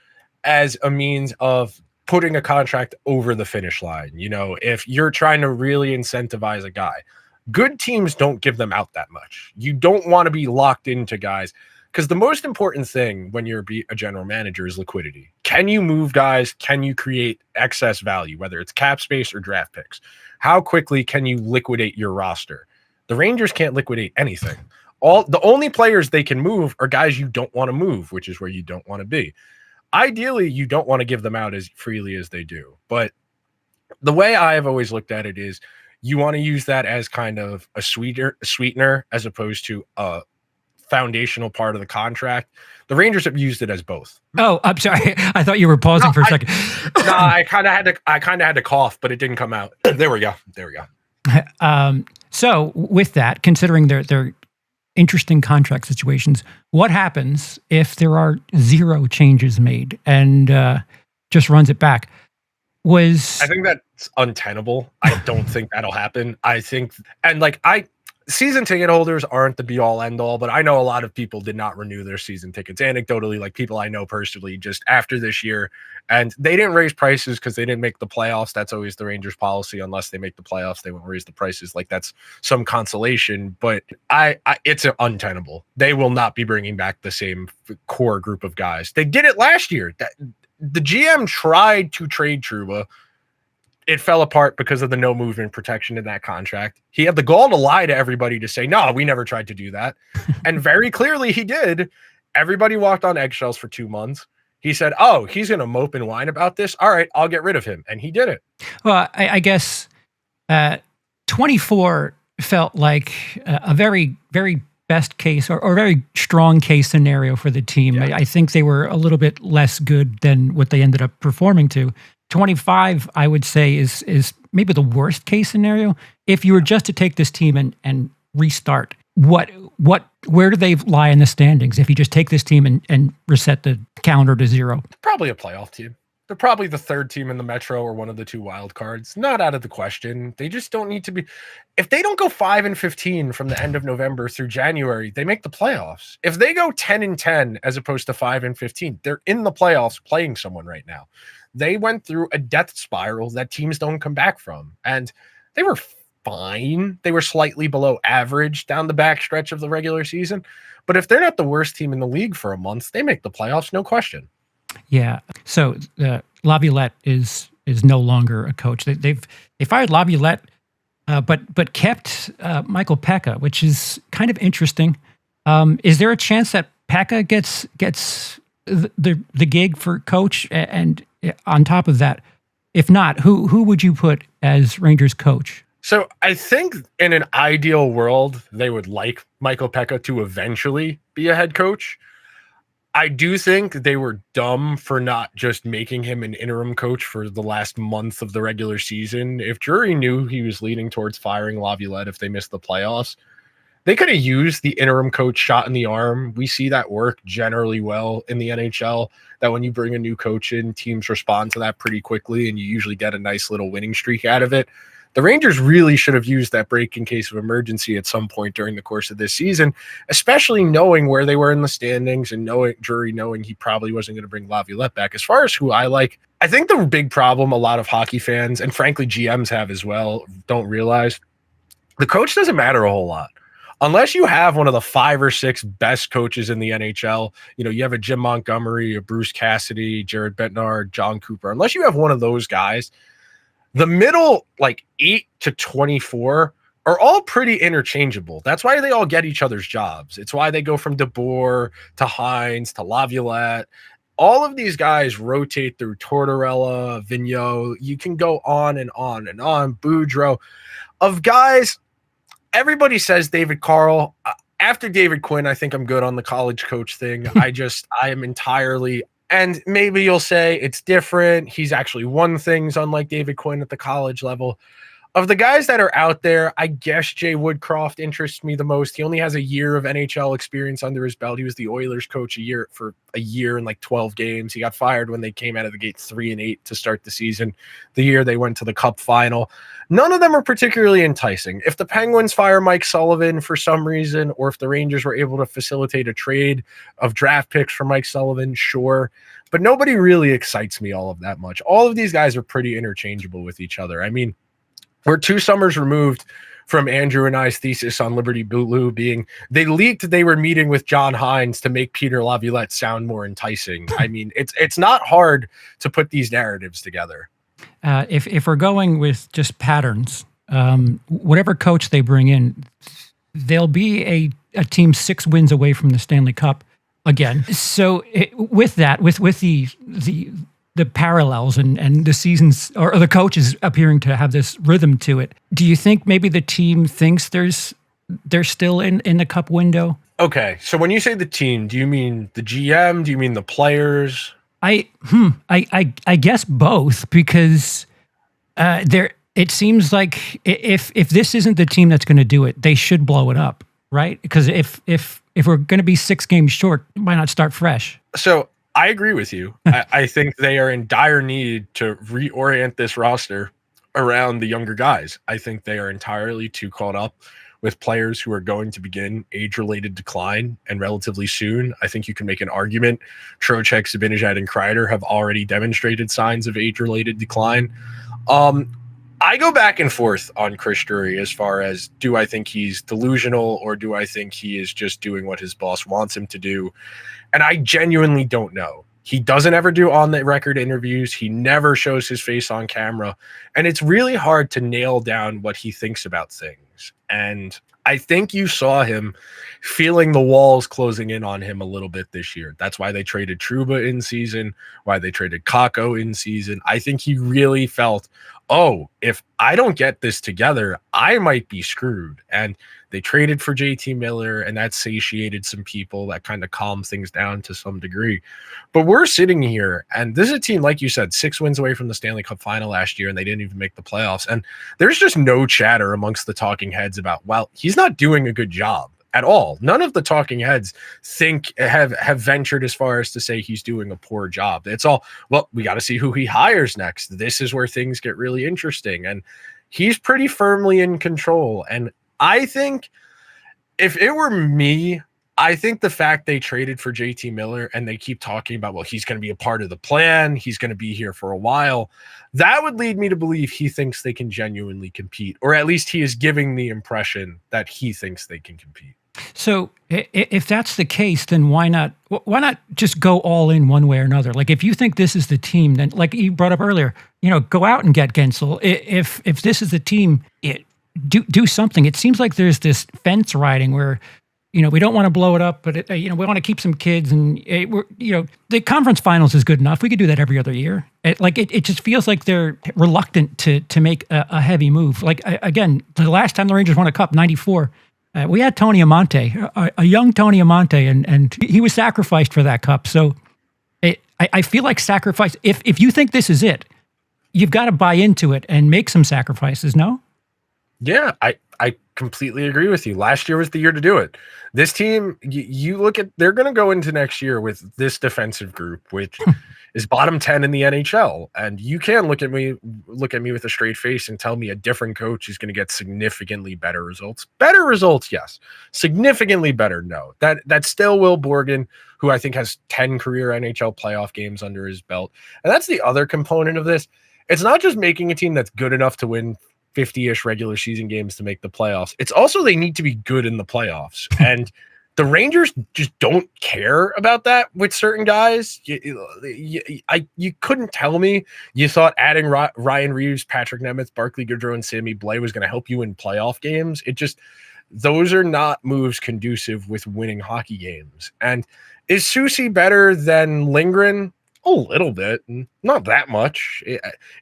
as a means of putting a contract over the finish line. If you're trying to really incentivize a guy, good teams don't give them out that much. You don't want to be locked into guys because the most important thing when you're a general manager is liquidity. Can you move guys? Can you create excess value, whether it's cap space or draft picks? How quickly can you liquidate your roster? The Rangers can't liquidate anything. The only players they can move are guys you don't want to move, which is where you don't want to be. Ideally, you don't want to give them out as freely as they do. But the way I have always looked at it is you want to use that as kind of a sweetener as opposed to a foundational part of the contract. The Rangers have used it as both. Oh, I'm sorry. I thought you were pausing for a second. I kind of had to cough, but it didn't come out. There we go. So with that, considering their interesting contract situations, what happens if there are 0 changes made and just runs it back? I think that's untenable. I don't think that'll happen. I think, season ticket holders aren't the be all end all, but I know a lot of people did not renew their season tickets. Anecdotally, like people I know personally, just after this year, and they didn't raise prices because they didn't make the playoffs. That's always the Rangers policy. Unless they make the playoffs, they won't raise the prices. Like that's some consolation, but it's untenable. They will not be bringing back the same core group of guys. They did it last year. The GM tried to trade Trouba. It fell apart because of the no movement protection in that contract. He had the gall to lie to everybody to say, no, we never tried to do that. And very clearly he did. Everybody walked on eggshells for 2 months. He said, oh, he's going to mope and whine about this. All right, I'll get rid of him. And he did it. Well, I guess 24 felt like a very, very best case or very strong case scenario for the team. Yeah. I think they were a little bit less good than what they ended up performing to. 25, I would say, is maybe the worst case scenario. If you were just to take this team and restart, where do they lie in the standings if you just take this team and reset the calendar to 0? Probably a playoff team. They're probably the 3rd team in the Metro or one of the 2 wild cards. Not out of the question. They just don't need to be. If they don't go 5-15 from the end of November through January, they make the playoffs. If they go 10-10 as opposed to 5-15, they're in the playoffs playing someone right now. They went through a death spiral that teams don't come back from. And they were fine. They were slightly below average down the back stretch of the regular season. But if they're not the worst team in the league for a month, they make the playoffs, no question. Yeah. So Laviolette is no longer a coach. They fired Laviolette, but kept Michael Pekka, which is kind of interesting. Is there a chance that Pekka gets the gig for coach? And on top of that, if not, who would you put as Rangers coach? So I think in an ideal world, they would like Michael Pekka to eventually be a head coach. I do think they were dumb for not just making him an interim coach for the last month of the regular season. If Drury knew he was leaning towards firing Laviolette if they missed the playoffs, they could have used the interim coach shot in the arm. We see that work generally well in the NHL, that when you bring a new coach in, teams respond to that pretty quickly, and you usually get a nice little winning streak out of it. The Rangers really should have used that break in case of emergency at some point during the course of this season, especially knowing where they were in the standings and knowing he probably wasn't going to bring Laviolette back. As far as who I like, I think the big problem a lot of hockey fans, and frankly GMs have as well, don't realize, the coach doesn't matter a whole lot. Unless you have one of the 5 or 6 best coaches in the NHL, you have a Jim Montgomery, a Bruce Cassidy, Jared Bednar, John Cooper. Unless you have one of those guys, the middle, like 8 to 24, are all pretty interchangeable. That's why they all get each other's jobs. It's why they go from DeBoer to Hines to Laviolette. All of these guys rotate through Tortorella, Vigneault. You can go on and on and on. Boudreaux. Of guys, everybody says David Carl. After David Quinn, I think I'm good on the college coach thing. I am entirely... And maybe you'll say it's different. He's actually won things unlike David Quinn at the college level. Of the guys that are out there, I guess Jay Woodcroft interests me the most. He only has a year of NHL experience under his belt. He was the Oilers coach for a year and like 12 games. He got fired when they came out of the gate 3-8 to start the season, the year they went to the Cup final. None of them are particularly enticing. If the Penguins fire Mike Sullivan for some reason, or if the Rangers were able to facilitate a trade of draft picks for Mike Sullivan, sure. But nobody really excites me all of that much. All of these guys are pretty interchangeable with each other. I mean, we're 2 summers removed from Andrew and I's thesis on Liberty Blue being they leaked they were meeting with John Hines to make Peter Laviolette sound more enticing. I mean, it's not hard to put these narratives together. If we're going with just patterns, whatever coach they bring in, they'll be a team 6 wins away from the Stanley Cup again. So with the parallels and the seasons or the coaches appearing to have this rhythm to it, do you think maybe the team thinks they're still in the cup window? Okay, so when you say the team, do you mean the GM? Do you mean the players? I guess both, because it seems like if this isn't the team that's going to do it, they should blow it up, right? Because if we're going to be 6 games short, why not start fresh? So I agree with you. I think they are in dire need to reorient this roster around the younger guys. I think they are entirely too caught up with players who are going to begin age-related decline, and relatively soon. I think you can make an argument. Trocheck, Zibanejad, and Kreider have already demonstrated signs of age-related decline. I go back and forth on Chris Drury as far as, do I think he's delusional or do I think he is just doing what his boss wants him to do? And I genuinely don't know. He doesn't ever do on-the-record interviews. He never shows his face on camera. And it's really hard to nail down what he thinks about things. And I think you saw him feeling the walls closing in on him a little bit this year. That's why they traded Trouba in season, why they traded Kakko in season. I think he really felt, oh, if I don't get this together, I might be screwed. And they traded for JT Miller, and that satiated some people. That kind of calmed things down to some degree. But we're sitting here, and this is a team, like you said, 6 wins away from the Stanley Cup final last year, and they didn't even make the playoffs. And there's just no chatter amongst the talking heads about, well, he's not doing a good job at all. None of the talking heads have ventured as far as to say he's doing a poor job. It's all, well, we got to see who he hires next. This is where things get really interesting. And he's pretty firmly in control. And I think if it were me, I think the fact they traded for JT Miller and they keep talking about, well, he's going to be a part of the plan, he's going to be here for a while, that would lead me to believe he thinks they can genuinely compete, or at least he is giving the impression that he thinks they can compete. So if that's the case, then why not just go all in one way or another? Like, if you think this is the team, then, like you brought up earlier, go out and get Gensel. If this is the team, do something. It seems like there's this fence riding where, we don't want to blow it up, but we want to keep some kids, and the conference finals is good enough. We could do that every other year. It just feels like they're reluctant to make a heavy move. Like, again, the last time the Rangers won a cup, '94. We had Tony Amonte, a young Tony Amonte, and he was sacrificed for that cup. So I feel like sacrifice. If you think this is it, you've got to buy into it and make some sacrifices. No? Yeah, I completely agree with you. Last year was the year to do it. This team, you look at, they're going to go into next year with this defensive group, which is bottom 10 in the NHL. And you can look at me with a straight face and tell me a different coach is going to get significantly better results. Better results, yes. Significantly better, no. That's still Will Borgen, who I think has 10 career NHL playoff games under his belt. And that's the other component of this. It's not just making a team that's good enough to win 50-ish regular season games to make the playoffs. It's also they need to be good in the playoffs. And the Rangers just don't care about that with certain guys. You couldn't tell me you thought adding Ryan Reeves, Patrick Nemeth, Barclay Goodrow, and Sammy Blais was going to help you in playoff games. Those are not moves conducive with winning hockey games. And is Soucy better than Lindgren? A little bit, not that much.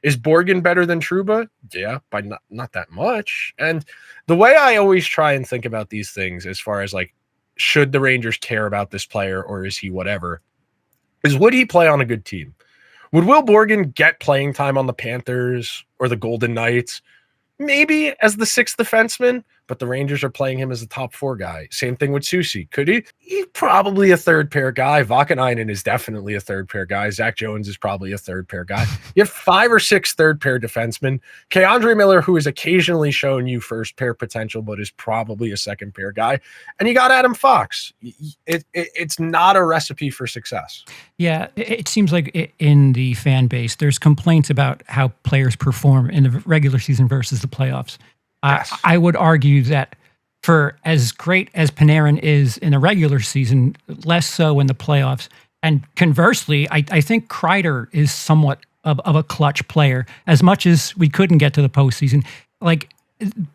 Is Borgen better than Trouba? Yeah, by not that much. And the way I always try and think about these things, as far as like, should the Rangers care about this player or is he whatever, is would he play on a good team? Would Will Borgen get playing time on the Panthers or the Golden Knights? Maybe as the sixth defenseman, but the Rangers are playing him as a top 4 guy. Same thing with Soucy. Could he? He's probably a third pair guy. Vakanainen is definitely a third pair guy. Zach Jones is probably a third pair guy. You have 5 or 6 third pair defensemen. Keandre Miller, who has occasionally shown you first pair potential, but is probably a second pair guy. And you got Adam Fox. It's not a recipe for success. Yeah, it seems like in the fan base, there's complaints about how players perform in the regular season versus the playoffs. Yes. I would argue that for as great as Panarin is in the regular season, less so in the playoffs. And conversely, I think Kreider is somewhat of a clutch player. As much as we couldn't get to the postseason, like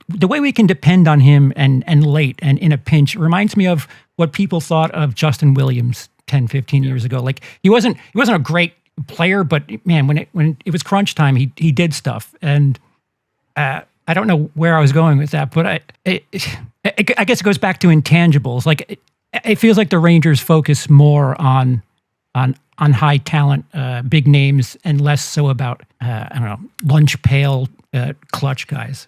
the way we can depend on him and late and in a pinch reminds me of what people thought of Justin Williams 10, 15 years ago. Like he wasn't a great player, but man, when it was crunch time, he did stuff. And I don't know where I was going with that, but I guess it goes back to intangibles. Like it feels like the Rangers focus more on high talent, big names, and less so about I don't know, lunch pail clutch guys.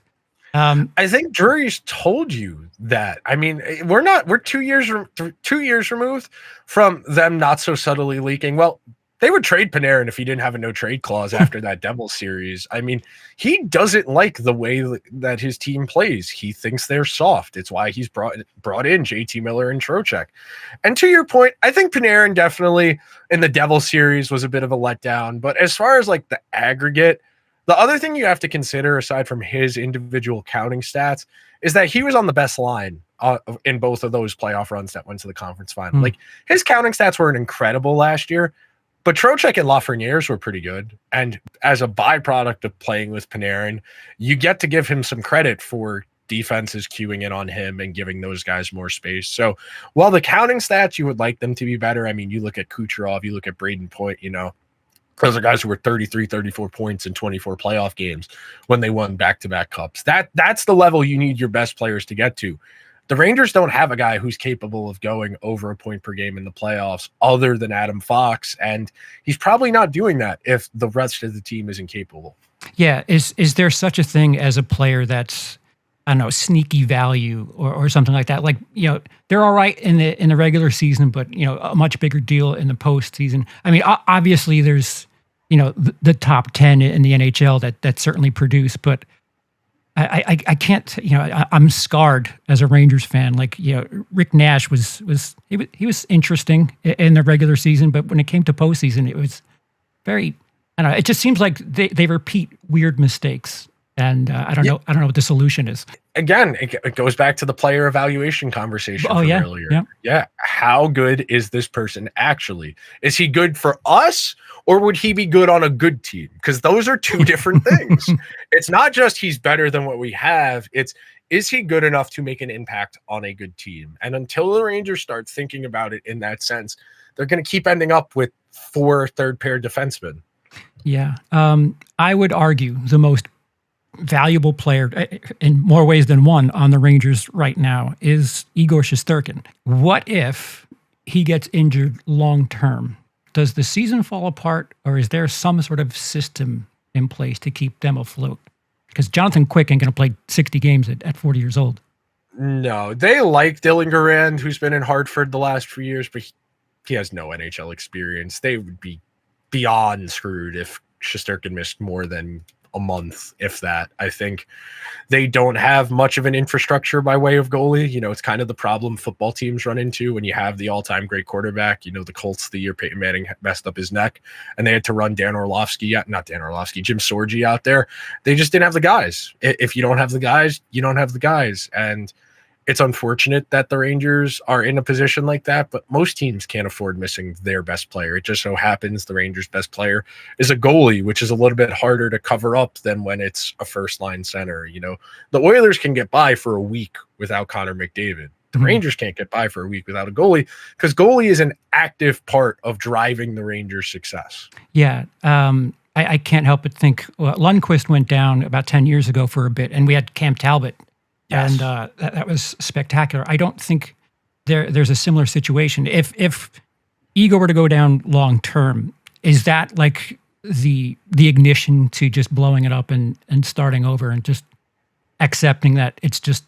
I think Drury's told you that. I mean, we're 2 years removed from them not so subtly leaking. Well, they would trade Panarin if he didn't have a no trade clause after that Devils series. I mean, he doesn't like the way that his team plays. He thinks they're soft. It's why he's brought in JT Miller and Trocheck. And to your point, I think Panarin definitely in the Devils series was a bit of a letdown. But as far as like the aggregate, the other thing you have to consider aside from his individual counting stats is that he was on the best line in both of those playoff runs that went to the conference final. Like his counting stats weren't incredible last year, but Trocheck and Lafreniere's were pretty good. And as a byproduct of playing with Panarin, you get to give him some credit for defenses queuing in on him and giving those guys more space. So while the counting stats, you would like them to be better. I mean, you look at Kucherov, you look at Braden Point, those are guys who were 33, 34 points in 24 playoff games when they won back-to-back cups. That's the level you need your best players to get to. The Rangers don't have a guy who's capable of going over a point per game in the playoffs other than Adam Fox, and he's probably not doing that if the rest of the team isn't capable. Yeah, is there such a thing as a player that's, I don't know, sneaky value or something like that? Like, they're all right in the regular season, but a much bigger deal in the postseason. I mean, obviously there's the top 10 in the NHL that certainly produce, but I can't, I'm scarred as a Rangers fan. Like, Rick Nash was interesting in the regular season, but when it came to postseason, it was very, I don't know, it just seems like they repeat weird mistakes. And I don't know what the solution is. Again, it goes back to the player evaluation conversation from earlier. Yeah. How good is this person actually? Is he good for us or would he be good on a good team? Because those are two different things. It's not just he's better than what we have. It's, is he good enough to make an impact on a good team? And until the Rangers start thinking about it in that sense, they're going to keep ending up with 4 third pair defensemen. Yeah. I would argue the most valuable player in more ways than one on the Rangers right now is Igor Shesterkin. What if he gets injured long term? Does the season fall apart, or is there some sort of system in place to keep them afloat? Because Jonathan Quick ain't going to play 60 games at 40 years old. No, they like Dylan Garand, who's been in Hartford the last few years, but he has no NHL experience. They would be beyond screwed if Shesterkin missed more than a month, if that. I think they don't have much of an infrastructure by way of goalie. You know, it's kind of the problem football teams run into when you have the all-time great quarterback. You know, the Colts, the year Peyton Manning messed up his neck, and they had to run Jim Sorgi out there. They just didn't have the guys. If you don't have the guys, you don't have the guys. And it's unfortunate that the Rangers are in a position like that, but most teams can't afford missing their best player. It just so happens the Rangers' best player is a goalie, which is a little bit harder to cover up than when it's a first-line center. You know, the Oilers can get by for a week without Connor McDavid. The Rangers can't get by for a week without a goalie, because goalie is an active part of driving the Rangers' success. Yeah. I can't help but think Lundqvist went down about 10 years ago for a bit, and we had Cam Talbot. Yes. And that was spectacular. I don't think there's a similar situation. If Igor were to go down long term, is that like the ignition to just blowing it up and starting over and just accepting that it's just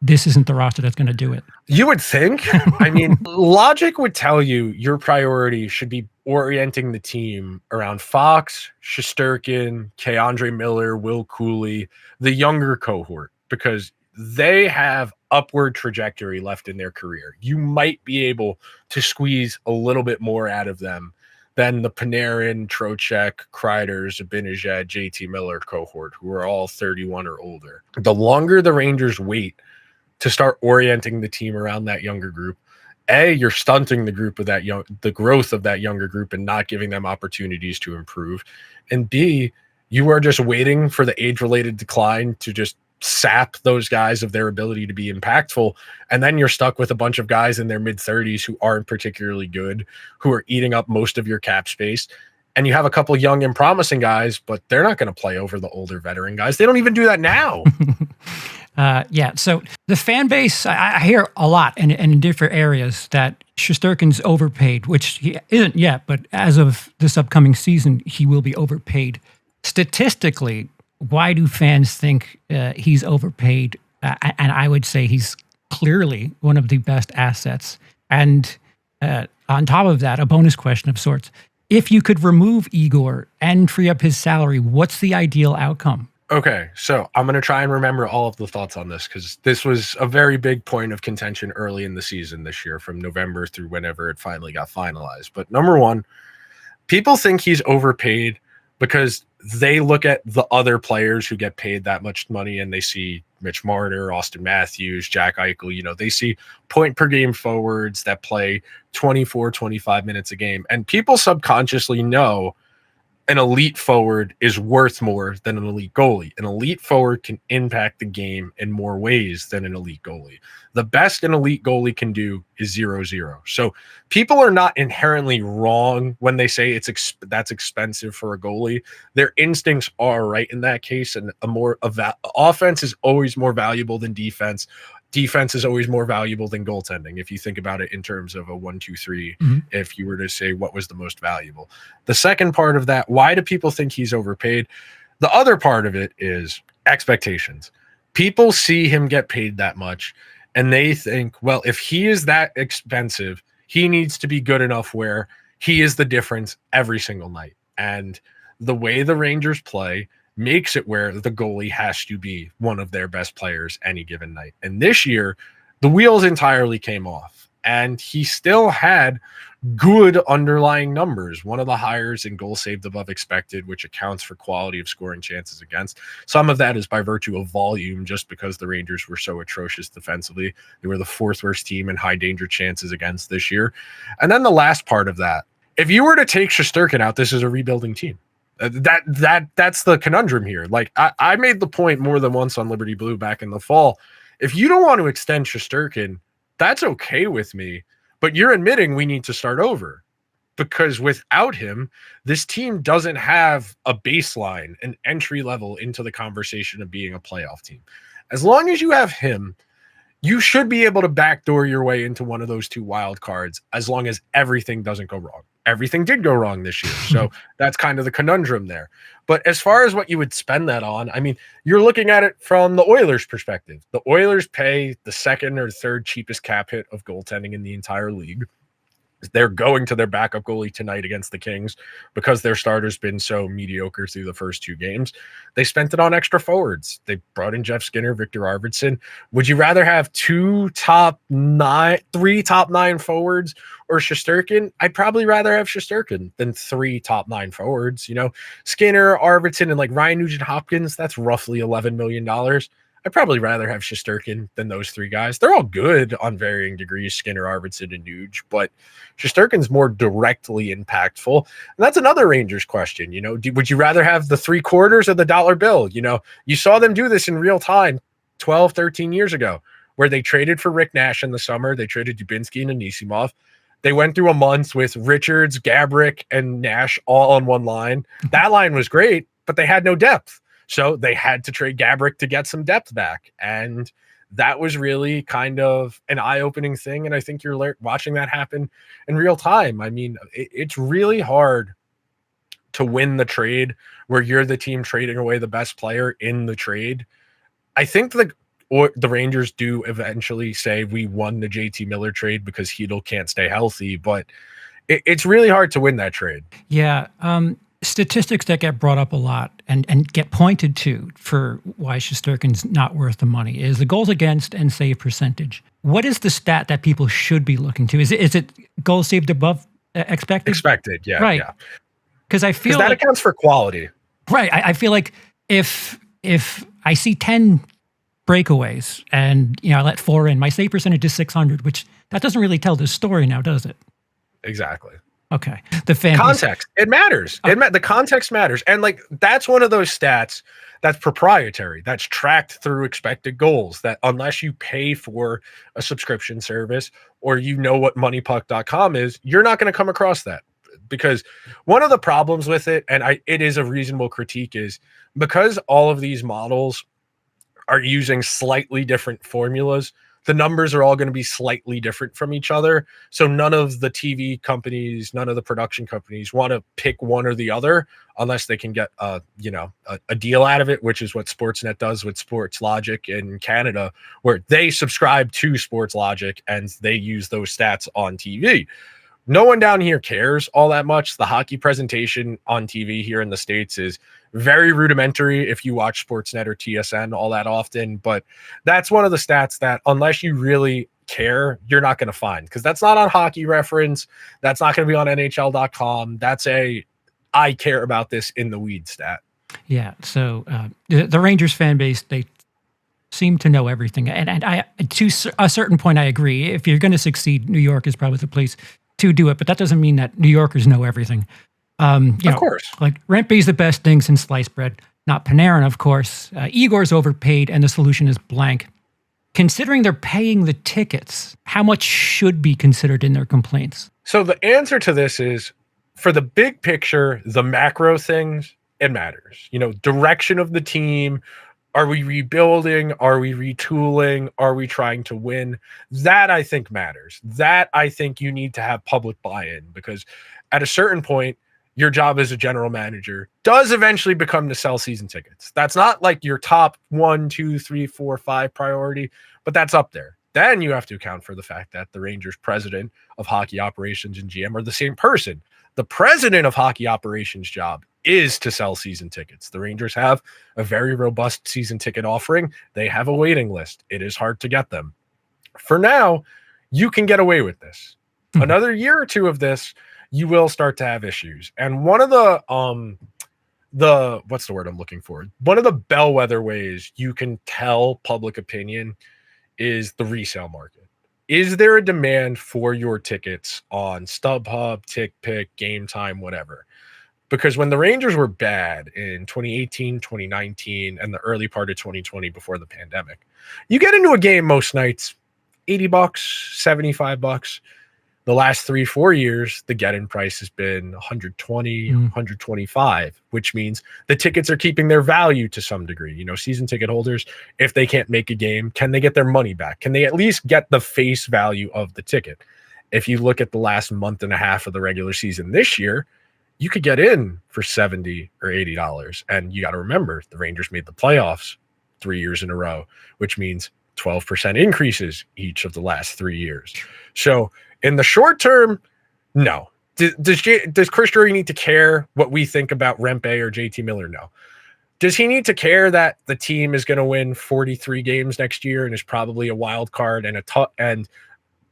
this isn't the roster that's going to do it? You would think. I mean, logic would tell you your priority should be orienting the team around Fox, Shesterkin, Keandre Miller, Will Cooley, the younger cohort, because they have upward trajectory left in their career. You might be able to squeeze a little bit more out of them than the Panarin, Trocheck, Kreider, Zibanejad, JT Miller cohort, who are all 31 or older. The longer the Rangers wait to start orienting the team around that younger group, A, you're stunting the growth of that younger group and not giving them opportunities to improve. And B, you are just waiting for the age-related decline to just sap those guys of their ability to be impactful, and then you're stuck with a bunch of guys in their mid-30s who aren't particularly good, who are eating up most of your cap space. And you have a couple young and promising guys, but they're not going to play over the older veteran guys. They don't even do that now. Yeah, so the fan base, I hear a lot and in different areas that Shesterkin's overpaid, which he isn't yet, but as of this upcoming season, he will be overpaid. Statistically, why do fans think he's overpaid? And I would say he's clearly one of the best assets. And on top of that, a bonus question of sorts. If you could remove Igor and free up his salary, what's the ideal outcome? Okay, so I'm going to try and remember all of the thoughts on this, because this was a very big point of contention early in the season this year, from November through whenever it finally got finalized. But number one, people think he's overpaid because they look at the other players who get paid that much money and they see Mitch Marner, Austin Matthews, Jack Eichel. You know, they see point per game forwards that play 24, 25 minutes a game. And people subconsciously know an elite forward is worth more than an elite goalie. An elite forward can impact the game in more ways than an elite goalie. The best an elite goalie can do is 0-0. So people are not inherently wrong when they say that's expensive for a goalie. Their instincts are right in that case, and offense is always more valuable than defense. Defense is always more valuable than goaltending, if you think about it in terms of a 1-2-3, if you were to say what was the most valuable. The second part of that, why do people think he's overpaid? The other part of it is expectations. People see him get paid that much, and they think, well, if he is that expensive, he needs to be good enough where he is the difference every single night. And the way the Rangers play makes it where the goalie has to be one of their best players any given night. And this year, the wheels entirely came off, and he still had good underlying numbers. One of the highest in goals saved above expected, which accounts for quality of scoring chances against. Some of that is by virtue of volume, just because the Rangers were so atrocious defensively. They were the fourth worst team in high danger chances against this year. And then the last part of that, if you were to take Shesterkin out, this is a rebuilding team. That's the conundrum here. Like I made the point more than once on Liberty Blue back in the fall. If you don't want to extend Shesterkin, that's okay with me, but you're admitting we need to start over, because without him, this team doesn't have a baseline, an entry level into the conversation of being a playoff team. As long as you have him, you should be able to backdoor your way into one of those two wild cards, as long as everything doesn't go wrong. everything did go wrong this year. So that's kind of the conundrum there. But as far as what you would spend that on, I mean, you're looking at it from the Oilers' perspective. The Oilers pay the second or third cheapest cap hit of goaltending in the entire league. They're going to their backup goalie tonight against the Kings because their starter's been so mediocre through the first two games. They spent it on extra forwards. They brought in Jeff Skinner, Victor Arvidsson. Would you rather have three top nine forwards or Shesterkin? I'd probably rather have Shesterkin than three top nine forwards. You know, Skinner, Arvidsson, and like Ryan Nugent-Hopkins, that's roughly $11 million. I'd probably rather have Shesterkin than those three guys. They're all good on varying degrees, Skinner, Arvidsson, and Nuge, but Shesterkin's more directly impactful. And that's another Rangers question. You know, would you rather have the three quarters or the dollar bill? You know, you saw them do this in real time 12, 13 years ago, where they traded for Rick Nash in the summer. They traded Dubinsky and Anisimov. They went through a month with Richards, Gaborik, and Nash all on one line. That line was great, but they had no depth. So they had to trade Gaborik to get some depth back. And that was really kind of an eye-opening thing. And I think you're watching that happen in real time. I mean, it's really hard to win the trade where you're the team trading away the best player in the trade. I think the Rangers do eventually say we won the JT Miller trade because Hedl can't stay healthy, but it's really hard to win that trade. Yeah. Statistics that get brought up a lot and get pointed to for why Shesterkin's not worth the money is the goals against and save percentage. What is the stat that people should be looking to? Is it goals saved above expected? Expected, yeah. Right. Yeah. Because I feel that accounts for quality. Right. I feel like if I see 10 breakaways and I let 4 in, my save percentage is 600, which that doesn't really tell the story now, does it? Exactly. Okay. The fan context. It matters. The context matters. And like, that's one of those stats that's proprietary, that's tracked through expected goals, that unless you pay for a subscription service or what moneypuck.com is, you're not going to come across that. Because one of the problems with it, and it is a reasonable critique, is because all of these models are using slightly different formulas, the numbers are all going to be slightly different from each other. So none of the TV companies, none of the production companies want to pick one or the other unless they can get a deal out of it, which is what Sportsnet does with Sports Logic in Canada, where they subscribe to Sports Logic and they use those stats on TV. No one down here cares all that much. The hockey presentation on TV here in the States is very rudimentary if you watch Sportsnet or TSN all that often. But that's one of the stats that, unless you really care, you're not going to find, because that's not on Hockey Reference. That's not going to be on NHL.com. That's I care about this in the weed stat. Yeah. So the Rangers fan base, they seem to know everything. And I, to a certain point, I agree. If you're going to succeed, New York is probably the place to do it, but that doesn't mean that New Yorkers know everything. Of course. Like Rentby's the best thing since sliced bread, not Panarin, of course. Igor's overpaid, and the solution is blank. Considering they're paying the tickets, how much should be considered in their complaints? So the answer to this is, for the big picture, the macro things, it matters. Direction of the team. Are we rebuilding? Are we retooling? Are we trying to win? That, I think, matters. That, I think, you need to have public buy-in, because at a certain point, your job as a general manager does eventually become to sell season tickets. That's not like your top 1, 2, 3, 4, 5 priority, but that's up there. Then you have to account for the fact that the Rangers president of hockey operations and GM are the same person. The president of hockey operations job is to sell season tickets. The Rangers have a very robust season ticket offering. They have a waiting list. It is hard to get them. For now, you can get away with this. Another year or two of this, you will start to have issues. And one of the what's the word I'm looking for? One of the bellwether ways you can tell public opinion is the resale market. Is there a demand for your tickets on StubHub, TickPick, Game Time, whatever? Because when the Rangers were bad in 2018, 2019, and the early part of 2020 before the pandemic, you get into a game most nights, $80, $75. The last 3-4 years, the get-in price has been $120, $125, which means the tickets are keeping their value to some degree. Season ticket holders, if they can't make a game, can they get their money back? Can they at least get the face value of the ticket? If you look at the last month and a half of the regular season this year, you could get in for $70 or $80. And you got to remember, the Rangers made the playoffs 3 years in a row, which means 12% increases each of the last 3 years. So in the short term, no. Does Chris Drury need to care what we think about Rempe or JT Miller? No. Does he need to care that the team is going to win 43 games next year and is probably a wild card and and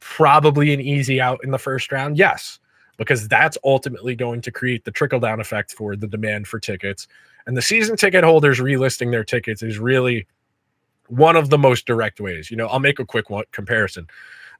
probably an easy out in the first round? Yes, because that's ultimately going to create the trickle-down effect for the demand for tickets. And the season ticket holders relisting their tickets is really one of the most direct ways. I'll make a quick comparison.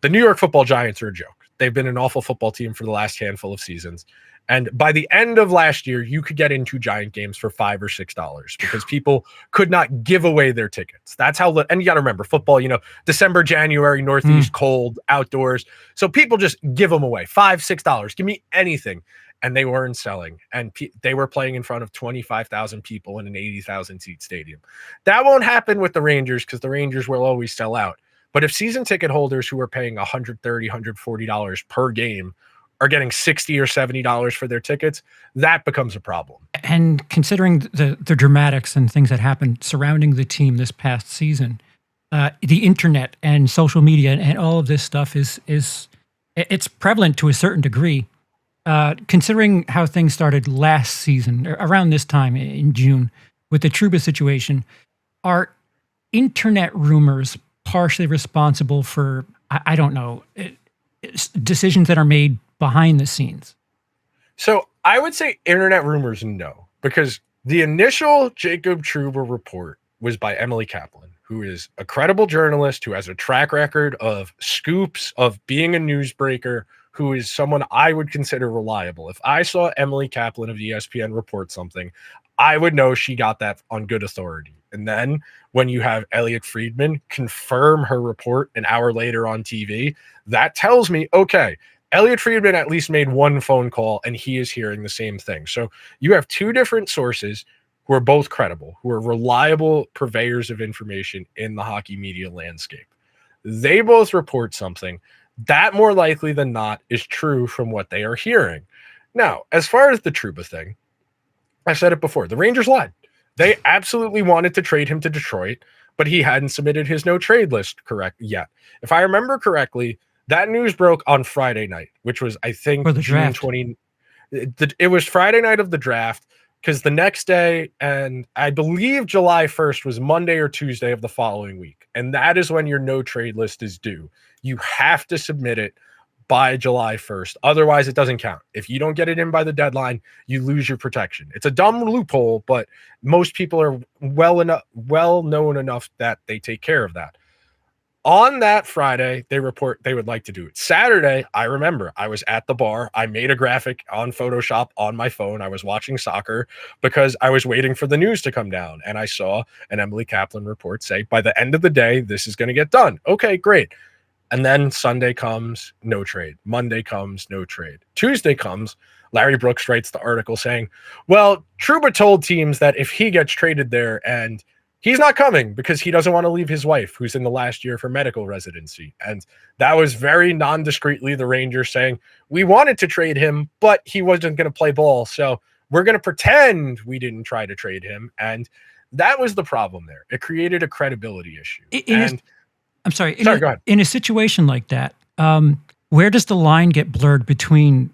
The New York Football Giants are a joke. They've been an awful football team for the last handful of seasons. And by the end of last year, you could get into Giant games for $5 or $6 because people could not give away their tickets. That's how, and you got to remember football, December, January, Northeast, cold, outdoors. So people just give them away. $5, $6. Give me anything. And they weren't selling. And they were playing in front of 25,000 people in an 80,000 seat stadium. That won't happen with the Rangers because the Rangers will always sell out. But if season ticket holders who are paying $130, $140 per game are getting $60 or $70 for their tickets, that becomes a problem. And considering the dramatics and things that happened surrounding the team this past season, the internet and social media and all of this stuff it's prevalent to a certain degree. Considering how things started last season, or around this time in June, with the Trouba situation, are internet rumors partially responsible for, I don't know, decisions that are made behind the scenes? So I would say internet rumors, no, because the initial Jacob Trouba report was by Emily Kaplan, who is a credible journalist, who has a track record of scoops, of being a newsbreaker, who is someone I would consider reliable. If I saw Emily Kaplan of ESPN report something, I would know she got that on good authority. And then when you have Elliot Friedman confirm her report an hour later on TV, that tells me, okay, Elliot Friedman at least made one phone call and he is hearing the same thing. So you have two different sources who are both credible, who are reliable purveyors of information in the hockey media landscape. They both report something that more likely than not is true from what they are hearing. Now, as far as the Trouba thing, I said it before, the Rangers lied. They absolutely wanted to trade him to Detroit, but he hadn't submitted his no trade list correct yet. If I remember correctly, that news broke on Friday night, which was, I think, For the June draft. 20. It was Friday night of the draft, because the next day, and I believe July 1st was Monday or Tuesday of the following week. And that is when your no trade list is due. You have to submit it by July 1st. Otherwise, it doesn't count. If you don't get it in by the deadline, you lose your protection. It's a dumb loophole, but most people are well known enough that they take care of that. On that Friday, they report they would like to do it. Saturday, I remember I was at the bar. I made a graphic on Photoshop on my phone. I was watching soccer because I was waiting for the news to come down. And I saw an Emily Kaplan report say, by the end of the day, this is going to get done. Okay, great. And then Sunday comes, no trade. Monday comes, no trade. Tuesday comes, Larry Brooks writes the article saying, well, Trouba told teams that if he gets traded there and he's not coming because he doesn't want to leave his wife, who's in the last year for medical residency. And that was very non-discreetly the Rangers saying, we wanted to trade him, but he wasn't going to play ball. So we're going to pretend we didn't try to trade him. And that was the problem there. It created a credibility issue. I'm sorry. Go ahead. In a situation like that, where does the line get blurred between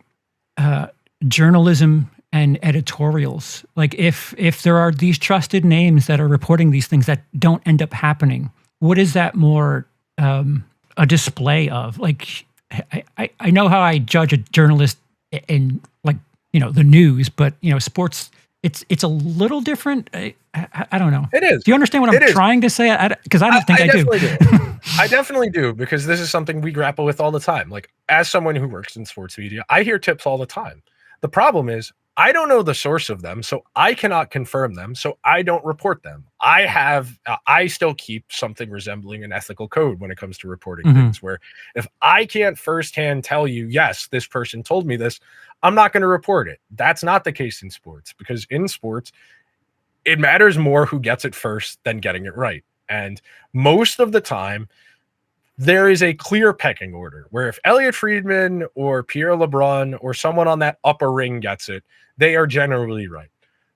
journalism and editorials? Like if there are these trusted names that are reporting these things that don't end up happening, what is that more a display of? Like I know how I judge a journalist in the news, but sports, it's a little different. I don't know. It is. Do you understand what I'm trying to say? Because I don't think I do. I definitely do, because this is something we grapple with all the time. Like, as someone who works in sports media, I hear tips all the time. The problem is I don't know the source of them, so I cannot confirm them, so I don't report them. I still keep something resembling an ethical code when it comes to reporting things, where if I can't firsthand tell you, yes, this person told me this, I'm not going to report it. That's not the case in sports, because in sports, it matters more who gets it first than getting it right. And most of the time, there is a clear pecking order where if Elliot Friedman or Pierre LeBrun or someone on that upper ring gets it, they are generally right.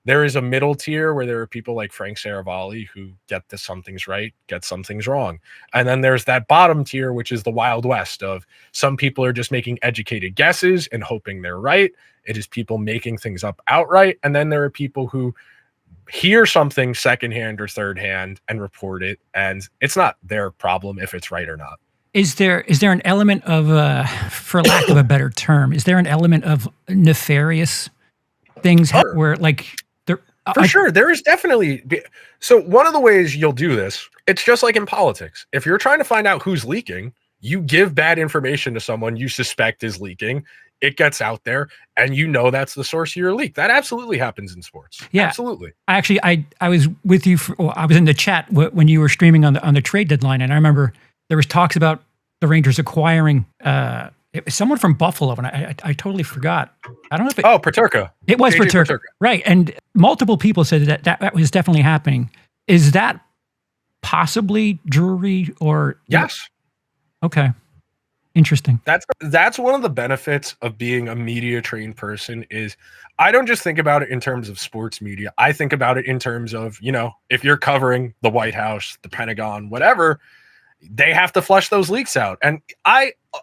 There is a middle tier where there are people like Frank Saravalli who get the some things right, get some things wrong. And then there's that bottom tier, which is the Wild West of some people are just making educated guesses and hoping they're right. It is people making things up outright. And then there are people who hear something secondhand or third hand and report it, and it's not their problem if it's right or not. Is there an element of, for lack of a better term, is there an element of nefarious things where like there? For sure, there is definitely. So one of the ways you'll do this, it's just like in politics. If you're trying to find out who's leaking, you give bad information to someone you suspect is leaking. It gets out there, and you know that's the source of your leak. That absolutely happens in sports. Yeah, absolutely. Actually, I was with you. I was in the chat when you were streaming on the trade deadline, and I remember there was talks about the Rangers acquiring someone from Buffalo, and I totally forgot. I don't know if it. Oh, Paterka. It was Paterka, right? And multiple people said that was definitely happening. Is that possibly Drury or? Yes. Okay. Interesting. That's one of the benefits of being a media trained person is I don't just think about it in terms of sports media. I think about it in terms of, if you're covering the White House, the Pentagon, whatever, they have to flush those leaks out. And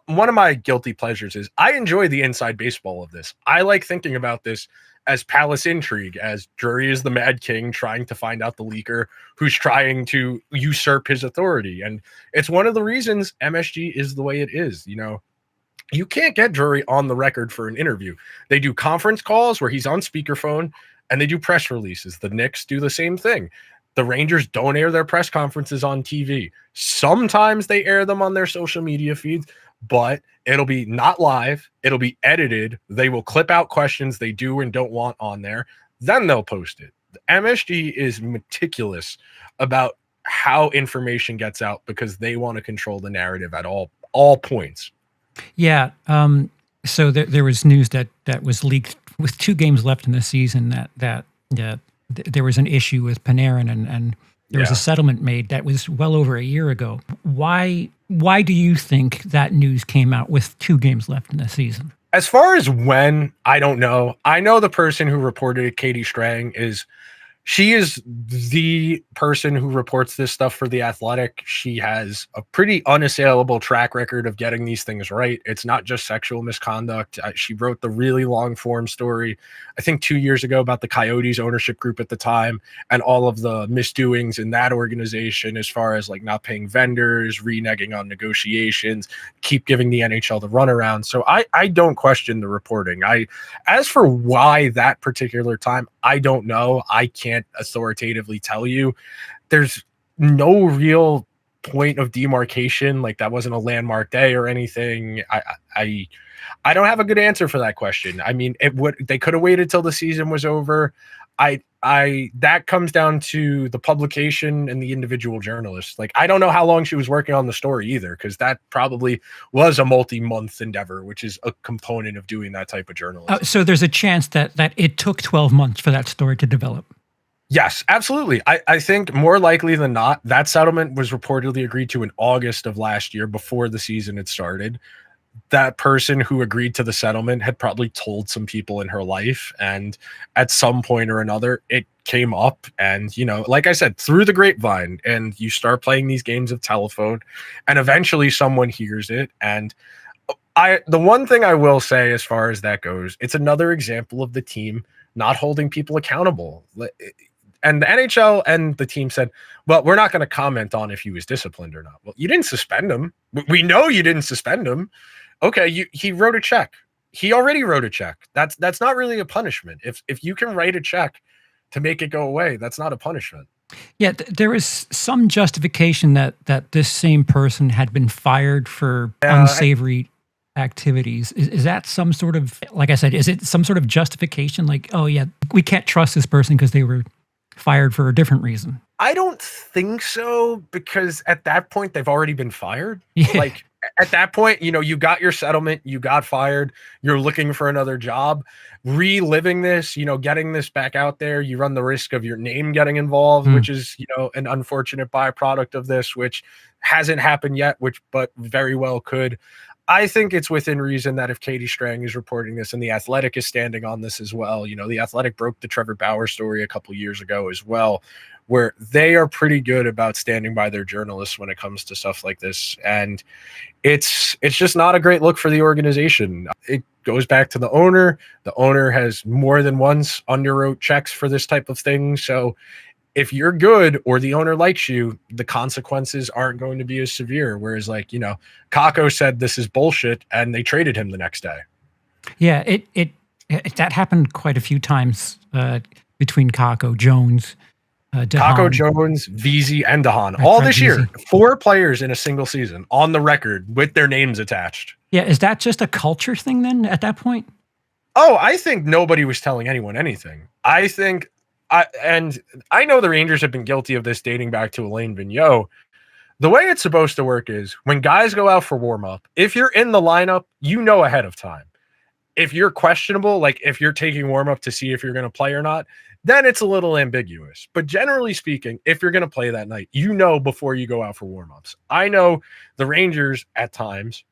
one of my guilty pleasures is I enjoy the inside baseball of this. I like thinking about this as palace intrigue, as Drury is the Mad King trying to find out the leaker who's trying to usurp his authority. And it's one of the reasons MSG is the way it is. You can't get Drury on the record for an interview. They do conference calls where he's on speakerphone, and they do press releases. The Knicks do the same thing. The Rangers don't air their press conferences on TV. Sometimes they air them on their social media feeds, but it'll be not live. It'll be edited. They will clip out questions they do and don't want on there. Then they'll post it. The MSG is meticulous about how information gets out because they want to control the narrative at all points. Yeah. So there was news that was leaked with 2 games left in the season that there was an issue with Panarin and there was a settlement made that was well over a year ago. Why do you think that news came out with 2 games left in the season? As far as when, I don't know. I know the person who reported it, Katie Strang, she is the person who reports this stuff for The Athletic. She has a pretty unassailable track record of getting these things right. It's not just sexual misconduct. She wrote the really long form story, I think 2 years ago, about the Coyotes ownership group at the time and all of the misdoings in that organization as far as like not paying vendors, reneging on negotiations, keep giving the NHL the runaround. So I don't question the reporting. As for why that particular time, I don't know. I can't authoritatively tell you. There's no real point of demarcation. Like that wasn't a landmark day or anything. I don't have a good answer for that question. I mean, they could have waited till the season was over. That comes down to the publication and the individual journalist. Like, I don't know how long she was working on the story either, because that probably was a multi-month endeavor, which is a component of doing that type of journalism. So there's a chance that it took 12 months for that story to develop. Yes, absolutely. I think more likely than not, that settlement was reportedly agreed to in August of last year before the season had started. That person who agreed to the settlement had probably told some people in her life, and at some point or another it came up, and like I said, through the grapevine, and you start playing these games of telephone, and eventually someone hears it. And the one thing I will say as far as that goes, it's another example of the team not holding people accountable. And the NHL and the team said, well, we're not going to comment on if he was disciplined or not. Well, you didn't suspend him. We know you didn't suspend him. Okay, he wrote a check. He already wrote a check. That's not really a punishment. If you can write a check to make it go away, that's not a punishment. Yeah, there is some justification that this same person had been fired for unsavory activities. Is that some sort of, like I said, is it some sort of justification? Like, oh yeah, we can't trust this person because they were fired for a different reason? I don't think so, because at that point they've already been fired. Yeah. Like at that point, you got your settlement, you got fired, you're looking for another job, reliving this, getting this back out there, you run the risk of your name getting involved, which is, an unfortunate byproduct of this, which hasn't happened yet, but very well could. I think it's within reason that if Katie Strang is reporting this and The Athletic is standing on this as well, The Athletic broke the Trevor Bauer story a couple years ago as well, where they are pretty good about standing by their journalists when it comes to stuff like this. And it's just not a great look for the organization. It goes back to the owner. The owner has more than once underwrote checks for this type of thing. So if you're good or the owner likes you, the consequences aren't going to be as severe. Whereas Kako said this is bullshit and they traded him the next day. Yeah, it that happened quite a few times between Kako, Jones, Kako, Jones, VZ, and Dahan. All this year, 4 players in a single season on the record with their names attached. Yeah, is that just a culture thing then at that point? Oh, I think nobody was telling anyone anything. And I know the Rangers have been guilty of this dating back to Alain Vigneault. The way it's supposed to work is when guys go out for warm-up, if you're in the lineup, ahead of time. If you're questionable, like if you're taking warm-up to see if you're going to play or not, then it's a little ambiguous. But generally speaking, if you're going to play that night, before you go out for warm-ups. I know the Rangers at times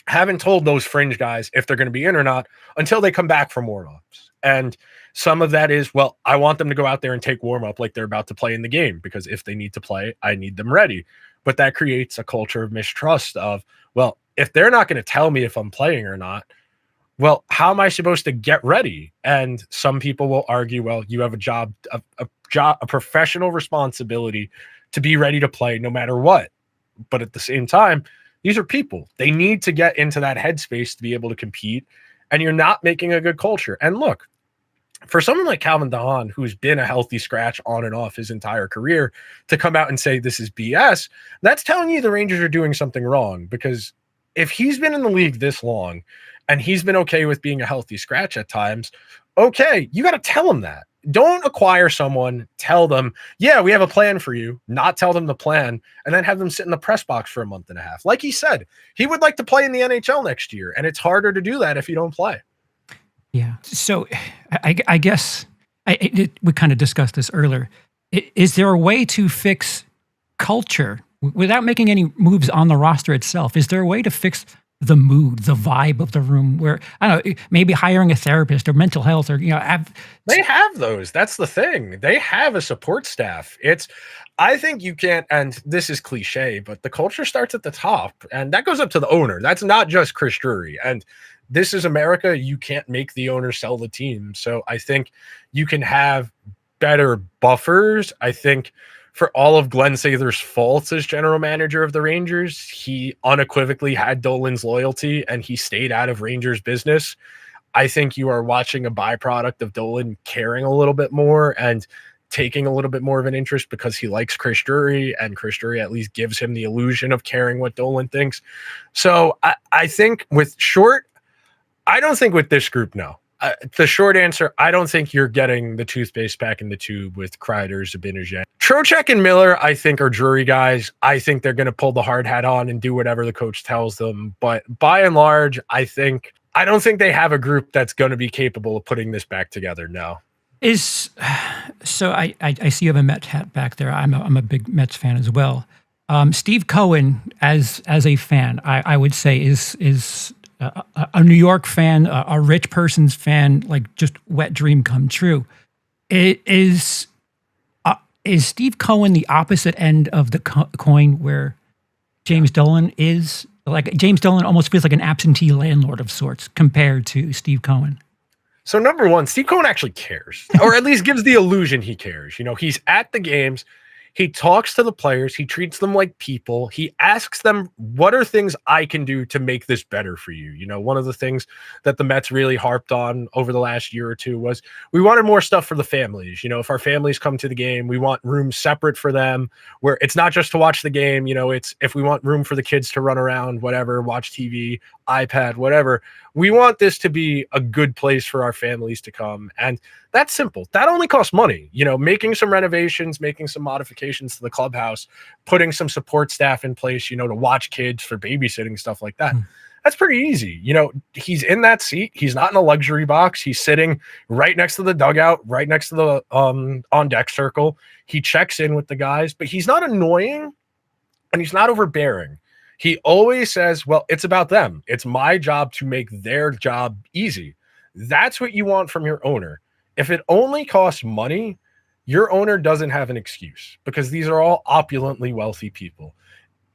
haven't told those fringe guys if they're going to be in or not until they come back from warm-ups. And some of that is, well, I want them to go out there and take warm-up like they're about to play in the game, because if they need to play, I need them ready. But that creates a culture of mistrust of, well, if they're not going to tell me if I'm playing or not, well, how am I supposed to get ready? And some people will argue, well, you have a job, a professional responsibility to be ready to play no matter what. But at the same time, these are people. They need to get into that headspace to be able to compete, and you're not making a good culture. And look, for someone like Calvin Dahan, who's been a healthy scratch on and off his entire career, to come out and say this is BS, that's telling you the Rangers are doing something wrong. Because if he's been in the league this long and he's been okay with being a healthy scratch at times, okay, you got to tell him that. Don't acquire someone, tell them, yeah, we have a plan for you, not tell them the plan, and then have them sit in the press box for a month and a half. Like he said, he would like to play in the NHL next year, and it's harder to do that if you don't play. Yeah. So I guess we kind of discussed this earlier. Is there a way to fix culture without making any moves on the roster itself? Is there a way to fix the mood, the vibe of the room, where, I don't know, maybe hiring a therapist or mental health, or, they have those. That's the thing. They have a support staff. I think you can't, and this is cliche, but the culture starts at the top, and that goes up to the owner. That's not just Chris Drury. And this is America. You can't make the owner sell the team. So I think you can have better buffers. I think for all of Glenn Sather's faults as general manager of the Rangers, he unequivocally had Dolan's loyalty and he stayed out of Rangers business. I think you are watching a byproduct of Dolan caring a little bit more and taking a little bit more of an interest because he likes Chris Drury, and Chris Drury at least gives him the illusion of caring what Dolan thinks. So I think I don't think with this group, no. The short answer, I don't think you're getting the toothpaste back in the tube with Kreider, Zibanejad. Trocheck and Miller, I think, are Drury guys. I think they're going to pull the hard hat on and do whatever the coach tells them. But by and large, I don't think they have a group that's going to be capable of putting this back together. No. So I see you have a Mets hat back there. I'm a big Mets fan as well. Steve Cohen, as a fan, I would say is a New York fan, a rich person's fan, like just wet dream come true. Is Steve Cohen the opposite end of the coin where James Dolan is? Like, James Dolan almost feels like an absentee landlord of sorts compared to Steve Cohen. So number one, Steve Cohen actually cares, or at least gives the illusion he cares. He's at the games. He talks to the players. He treats them like people. He asks them, what are things I can do to make this better for you? One of the things that the Mets really harped on over the last year or two was we wanted more stuff for the families. If our families come to the game, we want rooms separate for them where it's not just to watch the game. It's if we want room for the kids to run around, whatever, watch TV, iPad, whatever. We want this to be a good place for our families to come. And that's simple. That only costs money. Making some renovations, making some modifications to the clubhouse, putting some support staff in place, to watch kids for babysitting, stuff like that. That's pretty easy. He's in that seat. He's not in a luxury box. He's sitting right next to the dugout, right next to the on deck circle. He checks in with the guys, but he's not annoying and he's not overbearing. He always says, well, it's about them. It's my job to make their job easy. That's what you want from your owner. If it only costs money, your owner doesn't have an excuse, because these are all opulently wealthy people.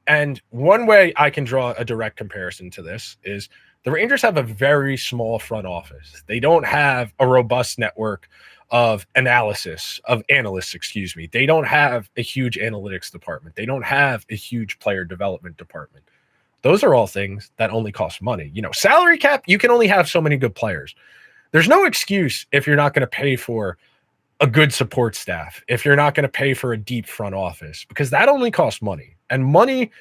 And one way I can draw a direct comparison to this is the Rangers have a very small front office. They don't have a robust network of analysts. They don't have a huge analytics department. They don't have a huge player development department. Those are all things that only cost money. Salary cap, you can only have so many good players. There's no excuse if you're not going to pay for a good support staff, if you're not going to pay for a deep front office, because that only costs money. And money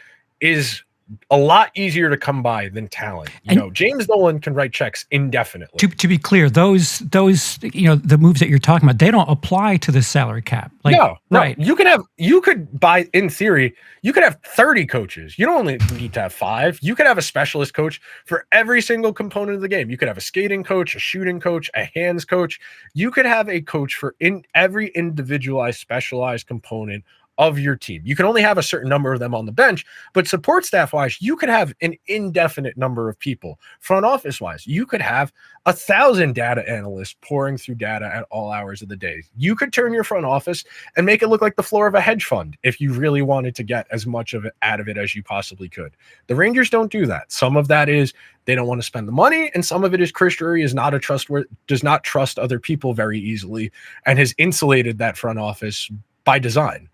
is a lot easier to come by than talent. James Nolan can write checks indefinitely. To be clear, those the moves that you're talking about, they don't apply to the salary cap. No. Right. You could in theory, you could have 30 coaches. You don't only need to have 5. You could have a specialist coach for every single component of the game. You could have a skating coach, a shooting coach, a hands coach. You could have a coach for every individualized, specialized component of your team. You can only have a certain number of them on the bench, but support staff wise, you could have an indefinite number of people. Front office wise, you could have 1,000 data analysts pouring through data at all hours of the day. You could turn your front office and make it look like the floor of a hedge fund if you really wanted to get as much of it out of it as you possibly could. The Rangers don't do that. Some of that is they don't want to spend the money, and some of it is Chris Drury does not trust other people very easily, and has insulated that front office by design.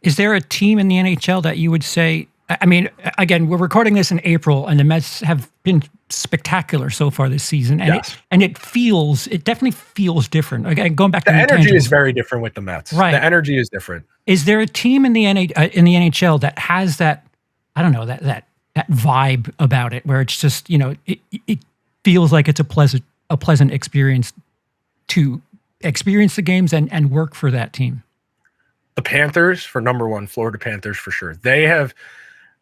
Is there a team in the NHL that you would say, I mean, again, we're recording this in April, and the Mets have been spectacular so far this season, and yes. it definitely feels different. Again, going back to the energy is very different with the Mets. Right. The energy is different. Is there a team in the NHL that has that, I don't know, that vibe about it, where it's just, it feels like it's a pleasant experience to experience the games and work for that team? The Panthers, for number one, Florida Panthers for sure. They have,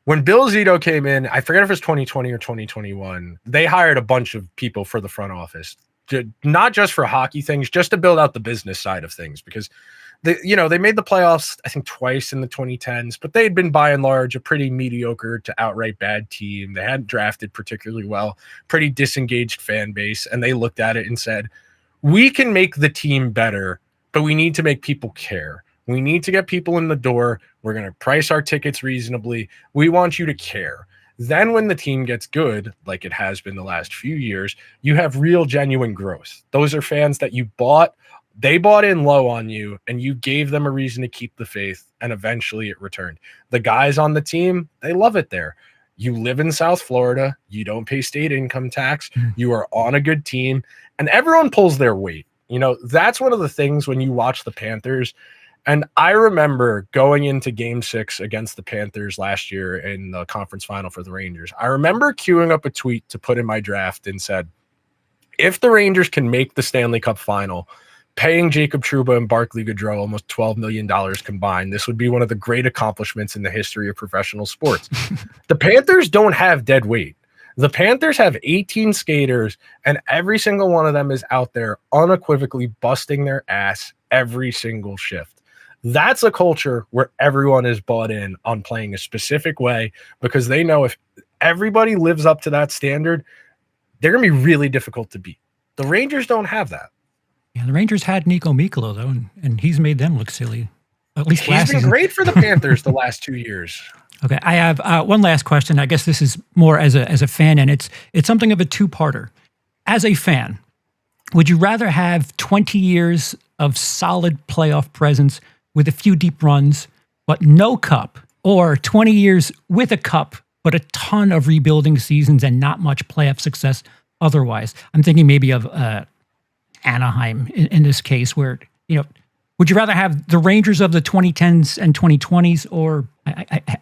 when Bill Zito came in, I forget if it was 2020 or 2021, they hired a bunch of people for the front office, not just for hockey things, just to build out the business side of things, because they made the playoffs, I think, twice in the 2010s, but they had been by and large a pretty mediocre to outright bad team. They hadn't drafted particularly well, pretty disengaged fan base, and they looked at it and said, we can make the team better, but we need to make people care. We need to get people in the door. We're going to price our tickets reasonably. We want you to care. Then when the team gets good, like it has been the last few years, you have real, genuine growth. Those are fans that you bought. They bought in low on you, and you gave them a reason to keep the faith, and eventually it returned. The guys on the team, they love it there. You live in South Florida. You don't pay state income tax. You are on a good team, and everyone pulls their weight. That's one of the things when you watch the Panthers. And I remember going into Game 6 against the Panthers last year in the conference final for the Rangers. I remember queuing up a tweet to put in my draft and said, if the Rangers can make the Stanley Cup final, paying Jacob Trouba and Barclay Goodrow almost $12 million combined, this would be one of the great accomplishments in the history of professional sports. The Panthers don't have dead weight. The Panthers have 18 skaters, and every single one of them is out there unequivocally busting their ass every single shift. That's a culture where everyone is bought in on playing a specific way, because they know if everybody lives up to that standard, they're going to be really difficult to beat. The Rangers don't have that. Yeah, the Rangers had Nico Mikkola, though, and he's made them look silly. At least last season. He's been great for the Panthers the last 2 years. Okay, I have one last question. I guess this is more as a fan, and it's something of a two-parter. As a fan, would you rather have 20 years of solid playoff presence with a few deep runs, but no cup, or 20 years with a cup, but a ton of rebuilding seasons and not much playoff success otherwise? I'm thinking maybe of Anaheim in this case, where, would you rather have the Rangers of the 2010s and 2020s or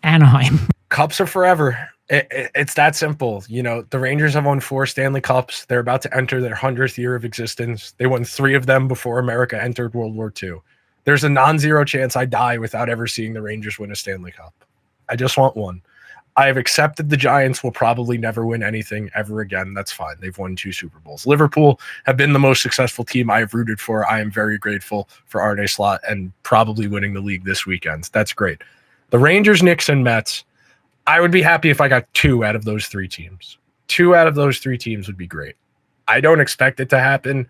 Anaheim? Cups are forever. It's that simple. You know, the Rangers have won 4 Stanley Cups. They're about to enter their 100th year of existence. They won 3 of them before America entered World War II. There's a non-zero chance I die without ever seeing the Rangers win a Stanley Cup. I just want one. I have accepted the Giants will probably never win anything ever again. That's fine. They've won 2 Super Bowls. Liverpool have been the most successful team I have rooted for. I am very grateful for Arne Slot and probably winning the league this weekend. That's great. The Rangers, Knicks, and Mets, I would be happy if I got 2 out of those 3 teams. 2 out of those 3 teams would be great. I don't expect it to happen.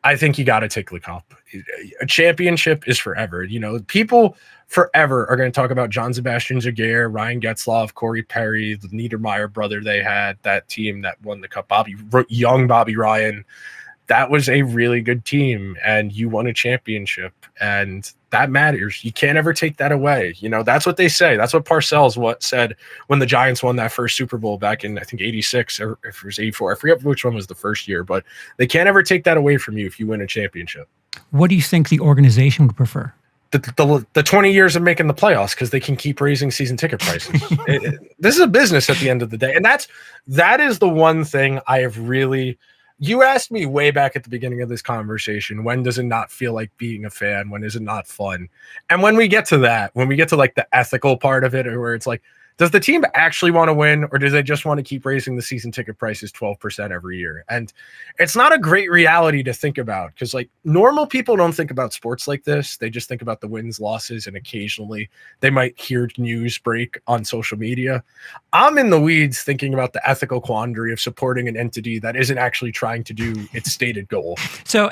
I think you got to take the cup. A championship is forever. You know, people forever are going to talk about John Sebastian Jaguar, Ryan Getzlaf, Corey Perry, the Niedermeyer brother they had, that team that won the cup, young Bobby Ryan. That was a really good team, and you won a championship, and that matters. You can't ever take that away. You know, that's what they say. That's what Parcells said when the Giants won that first Super Bowl back in, I think, 86 or if it was 84. I forget which one was the first year, but they can't ever take that away from you if you win a championship. What do you think the organization would prefer? The 20 years of making the playoffs, because they can keep raising season ticket prices. This is a business at the end of the day. And that is the one thing I have really... You asked me way back at the beginning of this conversation, when does it not feel like being a fan? When is it not fun? And when we get to that, when we get to like the ethical part of it, or where it's like, does the team actually want to win, or do they just want to keep raising the season ticket prices 12% every year? And it's not a great reality to think about, because like normal people don't think about sports like this. They just think about the wins, losses, and occasionally they might hear news break on social media. I'm in the weeds thinking about the ethical quandary of supporting an entity that isn't actually trying to do its stated goal. So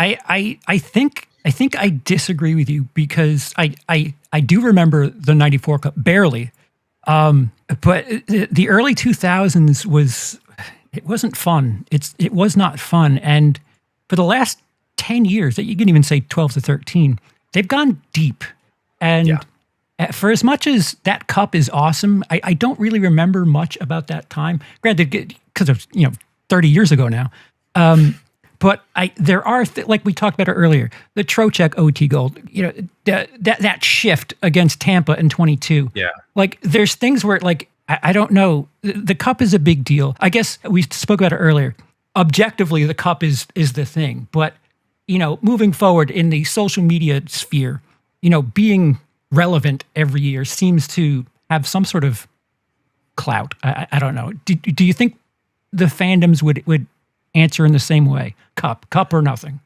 I think I disagree with you, because I do remember the 94 Cup barely. But the early 2000s wasn't fun. It was not fun. And for the last 10 years, that you can even say 12 to 13, they've gone deep. And for as much as that cup is awesome, I don't really remember much about that time. Granted, because of 30 years ago now. But there are like we talked about it earlier, the Trocheck OT goal, that shift against Tampa in 22. Yeah. Like there's things where like, I don't know, the cup is a big deal. I guess we spoke about it earlier. Objectively, the cup is the thing. But, moving forward in the social media sphere, being relevant every year seems to have some sort of clout. I don't know. Do you think the fandoms would answer in the same way? Cup or nothing?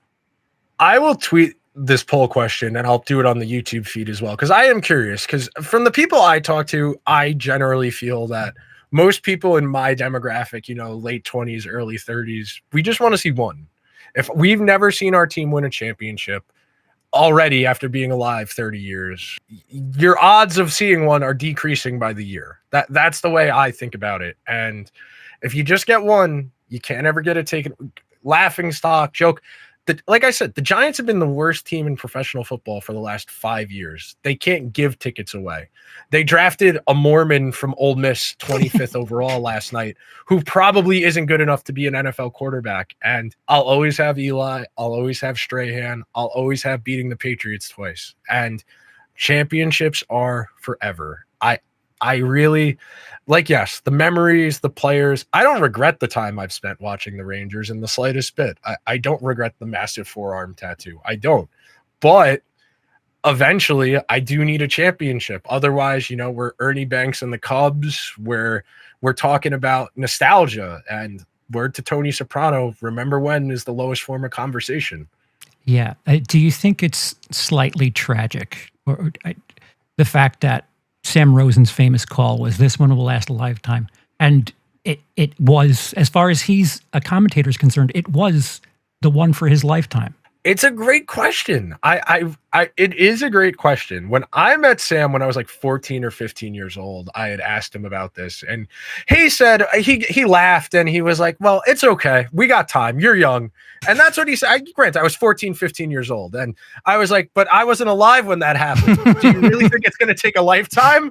I will tweet this poll question, and I'll do it on the YouTube feed as well, because I am curious, because from the people I talk to, I generally feel that most people in my demographic, late 20s, early 30s, we just want to see one. If we've never seen our team win a championship already after being alive 30 years, your odds of seeing one are decreasing by the year. That's the way I think about it. And if you just get one, you can't ever get it taken. Laughing stock, joke. Like I said, the Giants have been the worst team in professional football for the last 5 years. They can't give tickets away. They drafted a Mormon from Ole Miss 25th overall last night, who probably isn't good enough to be an NFL quarterback. And I'll always have Eli. I'll always have Strahan. I'll always have beating the Patriots twice. And championships are forever. I really yes, the memories, the players. I don't regret the time I've spent watching the Rangers in the slightest bit. I don't regret the massive forearm tattoo. I don't. But eventually I do need a championship. Otherwise, we're Ernie Banks and the Cubs, where we're talking about nostalgia, and word to Tony Soprano, remember when is the lowest form of conversation. Yeah. Do you think it's slightly tragic, or the fact that Sam Rosen's famous call was, this one will last a lifetime? And it was, as far as he's a commentator is concerned, it was the one for his lifetime. It's a great question. It is a great question. When I met Sam when I was like 14 or 15 years old, I had asked him about this, and he said, he laughed, and he was like, well, it's okay. We got time. You're young. And that's what he said. Granted, I was 14, 15 years old. And I was like, but I wasn't alive when that happened. Do you really think it's going to take a lifetime?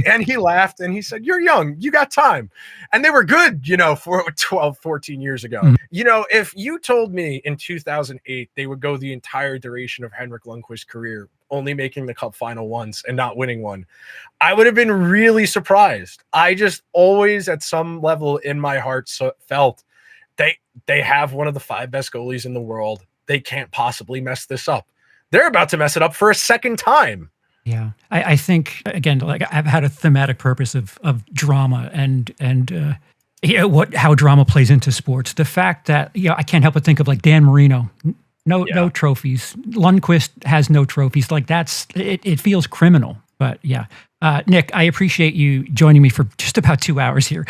And he laughed, and he said, you're young. You got time. And they were good, for 12, 14 years ago. Mm-hmm. If you told me in 2008 they would go the entire duration of Henrik Lundqvist's career, only making the cup final once and not winning one, I would have been really surprised. I just always, at some level in my heart, felt they have one of the 5 best goalies in the world. They can't possibly mess this up. They're about to mess it up for a second time. Yeah, I think, again, like, I've had a thematic purpose of drama and how drama plays into sports. The fact that, I can't help but think of, like, Dan Marino, no trophies. Lundqvist has no trophies. Like, it feels criminal. But yeah, Nick, I appreciate you joining me for just about 2 hours here.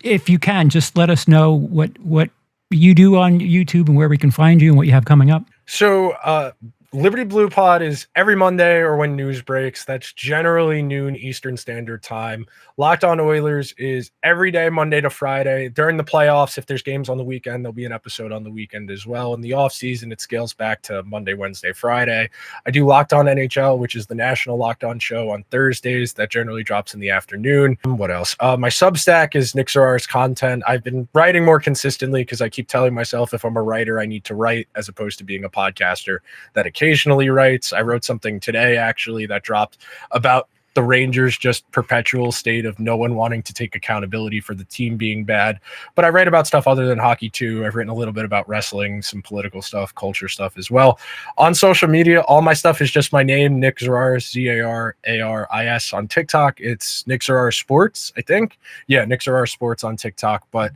If you can, just let us know what you do on YouTube and where we can find you and what you have coming up. So, Liberty Blue Pod is every Monday or when news breaks. That's generally noon Eastern Standard Time. Locked On Oilers is every day, Monday to Friday. During the playoffs, if there's games on the weekend, there'll be an episode on the weekend as well. In the offseason, it scales back to Monday, Wednesday, Friday. I do Locked On NHL, which is the national Locked On show on Thursdays. That generally drops in the afternoon. What else? My Substack is Nick Zararis Content. I've been writing more consistently because I keep telling myself if I'm a writer, I need to write as opposed to being a podcaster that occasionally writes. I wrote something today, actually, that dropped about the Rangers' just perpetual state of no one wanting to take accountability for the team being bad. But I write about stuff other than hockey too. I've written a little bit about wrestling, some political stuff, culture stuff as well. On social media, all my stuff is just my name, Nick Zararis, Zararis. On TikTok, it's Nick Zararis Sports, I think. Yeah, Nick Zararis Sports on TikTok. But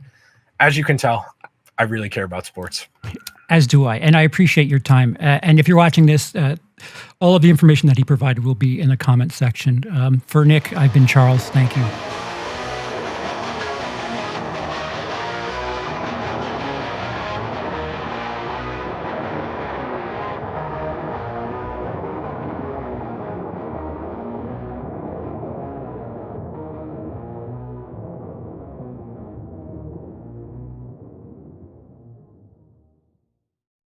as you can tell, I really care about sports. As do I. And I appreciate your time. And if you're watching this, all of the information that he provided will be in the comment section. For Nick, I've been Charles. Thank you.